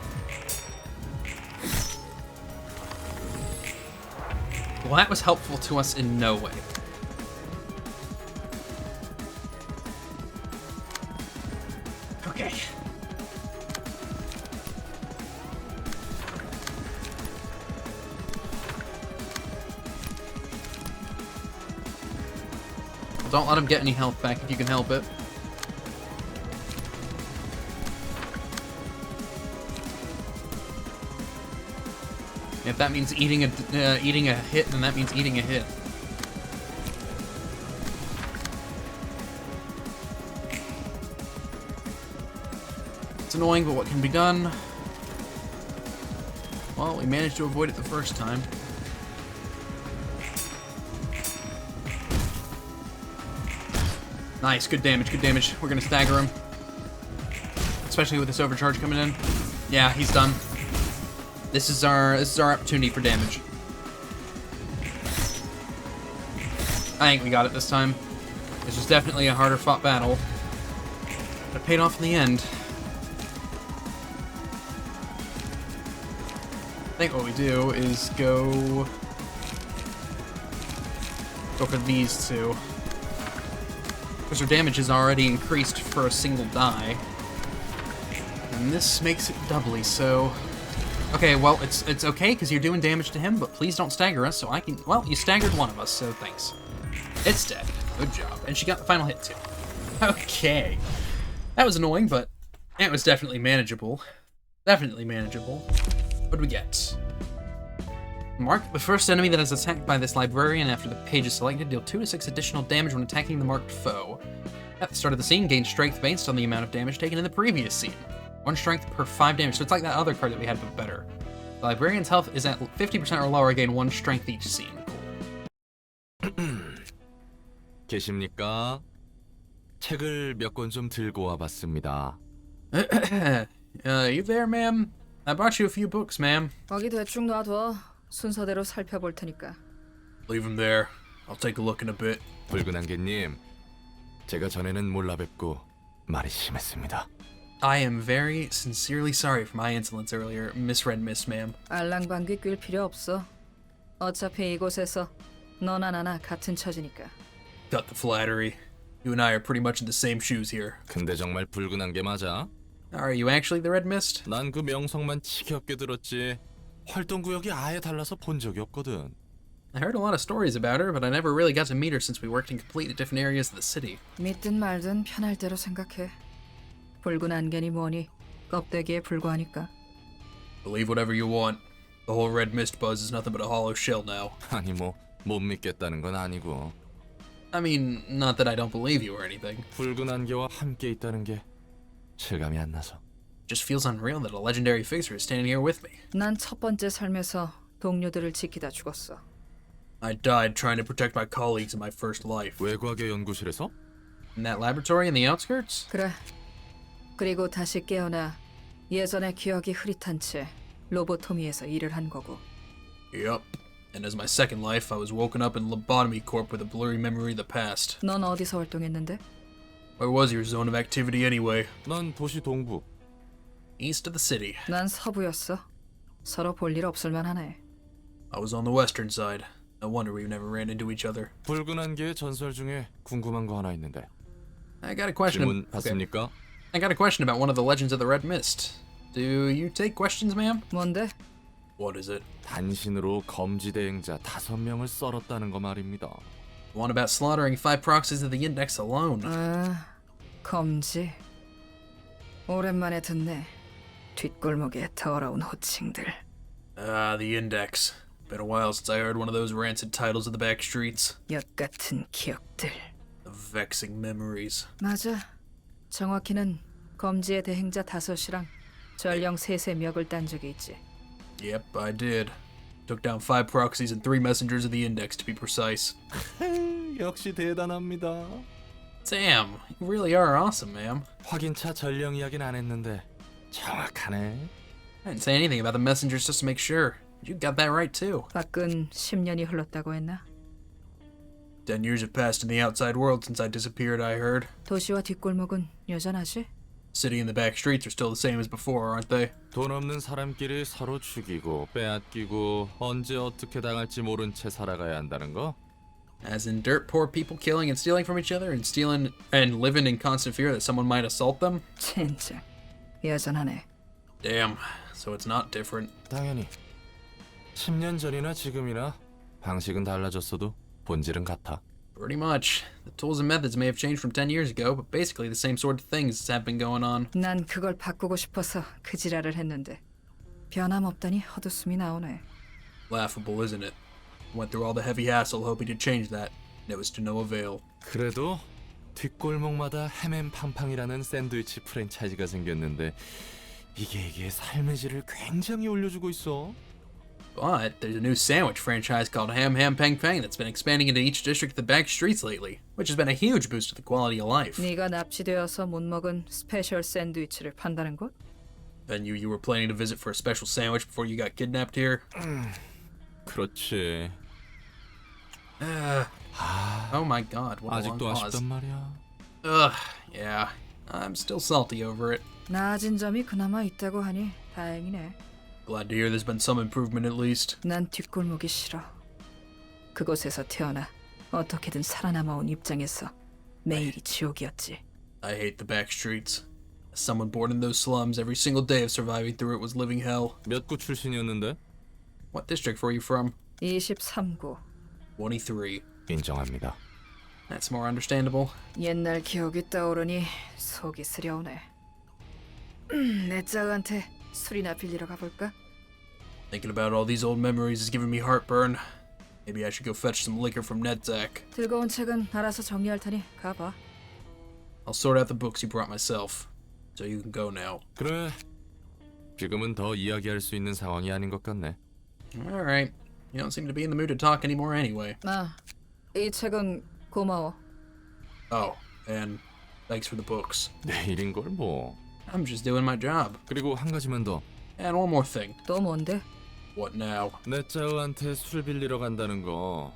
Well, that was helpful to us in no way. Okay. Don't let him get any health back if you can help it. If that means eating a hit, then that means eating a hit. It's annoying, but what can be done? Well, we managed to avoid it the first time. Nice, good damage, good damage. We're gonna stagger him. Especially with this overcharge coming in. Yeah, he's done. This is our opportunity for damage. I think we got it this time. This was definitely a harder fought battle. But it paid off in the end. I think what we do is go for these two. Because our damage is already increased for a single die. And this makes it doubly so. Okay, well, it's okay because you're doing damage to him, but please don't stagger us so I can... Well, you staggered one of us, so thanks. It's dead. Good job. And she got the final hit, too. Okay. That was annoying, but it was definitely manageable. Definitely manageable. What did we get? Mark the first enemy that is attacked by this librarian after the page is selected. Deal 2 to 6 additional damage when attacking the marked foe. At the start of the scene, gain strength based on the amount of damage taken in the previous scene. 1 strength per 5 damage. So it's like that other card that we had, but better. The librarian's health is at 50% or lower. Gain 1 strength each scene. 계십니까? 책을 몇 권 좀 들고 와봤습니다. You there, ma'am? I brought you a few books, ma'am. 거기 대충 놔둬. 순서대로 살펴볼 테니까. Leave them there. I'll take a look in a bit. 붉은 안개님, 제가 전에는 몰라 뵙고 말이 심했습니다. I am very sincerely sorry for my insolence earlier, misread Miss, ma'am. 알랑방귀 낄 필요 없어. 어차피 이곳에서 너나 나나 같은 처지니까. Cut the flattery. You and I are pretty much in the same shoes here. 근데 정말 붉은 안개 맞아? Are you actually the Red Mist? 난 그 명성만 지겹게 들었지. 활동 구역이 아예 달라서 본 적이 없거든. I heard a lot of stories about her, but I never really got to meet her since we worked in completely different areas of the city. 믿든 말든 편할 대로 생각해. 붉은 안개니 뭐니 껍데기에 불과하니까. Believe whatever you want. The whole Red Mist buzz is nothing but a hollow shell now. 아니 뭐 못 믿겠다는 건 아니고. I mean, not that I don't believe you or anything. 붉은 안개와 함께 있다는 게 실감이 안 나서. Just feels unreal that a legendary fixer is standing here with me. 난 첫 번째 삶에서 동료들을 지키다 죽었어. I died trying to protect my colleagues in my first life. 외과계 연구실에서? In that laboratory in the outskirts? 그래. 그리고 다시 깨어나 예전의 기억이 흐릿한 채 로보토미에서 일을 한 거고. Yup. And as my second life, I was woken up in Lobotomy Corp with a blurry memory of the past. 넌 어디서 활동했는데? Where was your zone of activity anyway? 난 도시 동부. East of the city. 난 서부였어. 서로 볼 일 없을만 하네. I was on the western side. No wonder we've never ran into each other. 붉은 안개의 전설 중에 궁금한 거 하나 있는데. I got a question. 질문 받습니까? I got a question about one of the legends of the Red Mist. Do you take questions, ma'am? 뭔데? What is it? 단신으로 검지 대행자 5명을 썰었다는 거 말입니다. One about slaughtering 5 proxies of the Index alone. 아, 검지. 오랜만에 듣네. 뒷골목의 더러운 호칭들. Ah, the Index. Been a while since I heard one of those rancid titles of the back streets. 역 같은 기억들. The vexing memories. 맞아. 정확히는 검지의 대행자 5이랑 전령 3의 멱을 딴 적이 있지. Yep, I did. Took down 5 proxies and 3 messengers of the Index, to be precise. 역시 대단합니다. Damn, you really are awesome, ma'am. 확인차 전령 이야기는 안 했는데 정확하네. I didn't say anything about the messengers just to make sure. You got that right, too. 밖은 10년이 흘렀다고 했나? 10 years have passed in the outside world since I disappeared, I heard. 도시와 뒷골목은 여전하지? City and the back streets are still the same as before, aren't they? 돈 없는 사람끼리 서로 죽이고 빼앗기고 언제 어떻게 당할지 모른 채 살아가야 한다는 거? As in dirt poor people killing and stealing from each other and stealing and living in constant fear that someone might assault them? 젠장. 여전하네. Damn, so it's not different. 당연히 10년 전이나 지금이나 방식은 달라졌어도 본질은 같아. Pretty much. The tools and methods may have changed from 10 years ago, but basically the same sort of things have been going on. 난 그걸 바꾸고 싶어서 그 지랄을 했는데 변함없다니 헛웃음이 나오네. Laughable, isn't it? Went through all the heavy hassle hoping to change that, and it was to no avail. 그래도 뒷골목마다 햄앤팡팡이라는 샌드위치 프랜차이즈가 생겼는데 이게 삶의 질을 굉장히 올려주고 있어. But there's a new sandwich franchise called Ham Ham Pang Pang that's been expanding into each district of the back streets lately, which has been a huge boost to the quality of life. 네가 납치되어서 못 먹은 스페셜 샌드위치를 판다는 곳? Then you were planning to visit for a special sandwich before you got kidnapped here? 그렇지. Oh my god, what a long 아직도 pause. 아쉽단 말이야. Ugh, yeah. I'm still salty over it. 나아진 점이 그나마 있다고 하니 다행이네. Glad to hear there's been some improvement at least. 난 뒷골목이 싫어. 그곳에서 태어나 어떻게든 살아남아온 입장에서 매일이 지옥이었지. I hate the back streets. As someone born in those slums, every single day of surviving through it was living hell. 몇 구 출신이었는데? What district were you from? 23구. 23. 인정합니다. That's more understandable. 옛날 기억이 떠오르니 속이 쓰려오네. 내 짝한테 술이나 빌리러 가볼까? Thinking about all these old memories is giving me heartburn. Maybe I should go fetch some liquor from Netzak. 들고 온 책은 알아서 정리할 테니 가봐. I'll sort out the books you brought myself. So you can go now. 그래. 지금은 더 이야기할 수 있는 상황이 아닌 것 같네. Alright. You don't seem to be in the mood to talk anymore anyway. 아, 이 책은 고마워. Oh, and thanks for the books. 내일인 걸 뭐. I'm just doing my job. 그리고 한 가지만 더. And one more thing. 또 뭔데? What now? 내 짜오한테 술 빌리러 간다는 거.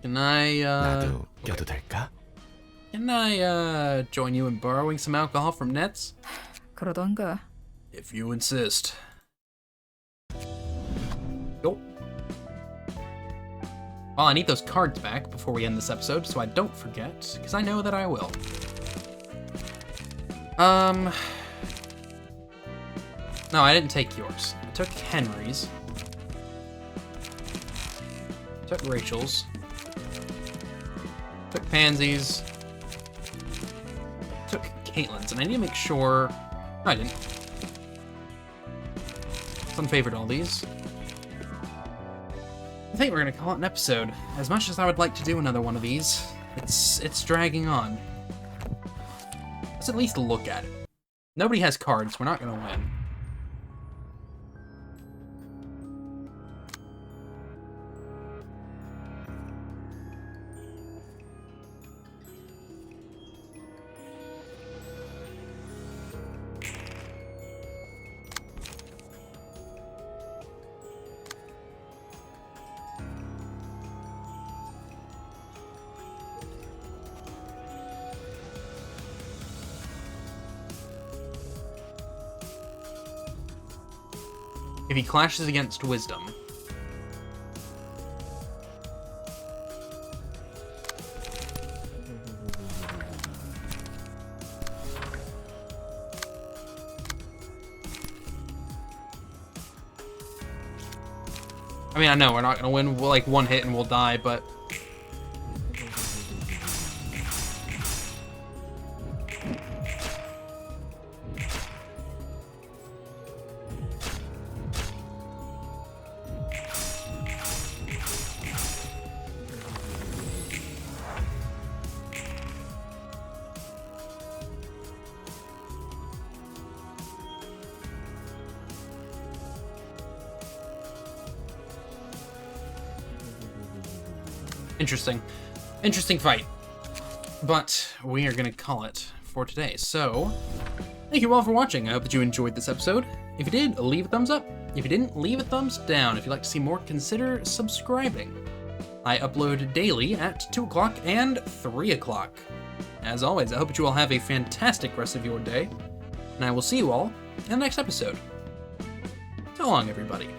Can I, 나도 껴도 될까? Can I, join you in borrowing some alcohol from Nets? 그러던가. If you insist. Go. Well, I need those cards back before we end this episode, so I don't forget, because I know that I will. No, I didn't take yours. I took Henry's. Took Rachel's. Took Pansy's. Took Caitlin's, and I need to make sure... No, I didn't. Unfavored all these. I think we're gonna call it an episode. As much as I would like to do another one of these, it's dragging on. Let's at least look at it. Nobody has cards, we're not gonna win. If he clashes against wisdom. I mean, I know we're not gonna win like one hit and we'll die, but interesting fight. But we are gonna call it for today. So, thank you all for watching. I hope that you enjoyed this episode. If you did, leave a thumbs up. If you didn't, leave a thumbs down. If you'd like to see more, consider subscribing. I upload daily at 2 o'clock and 3 o'clock. As always, I hope that you all have a fantastic rest of your day, and I will see you all in the next episode. So long, everybody.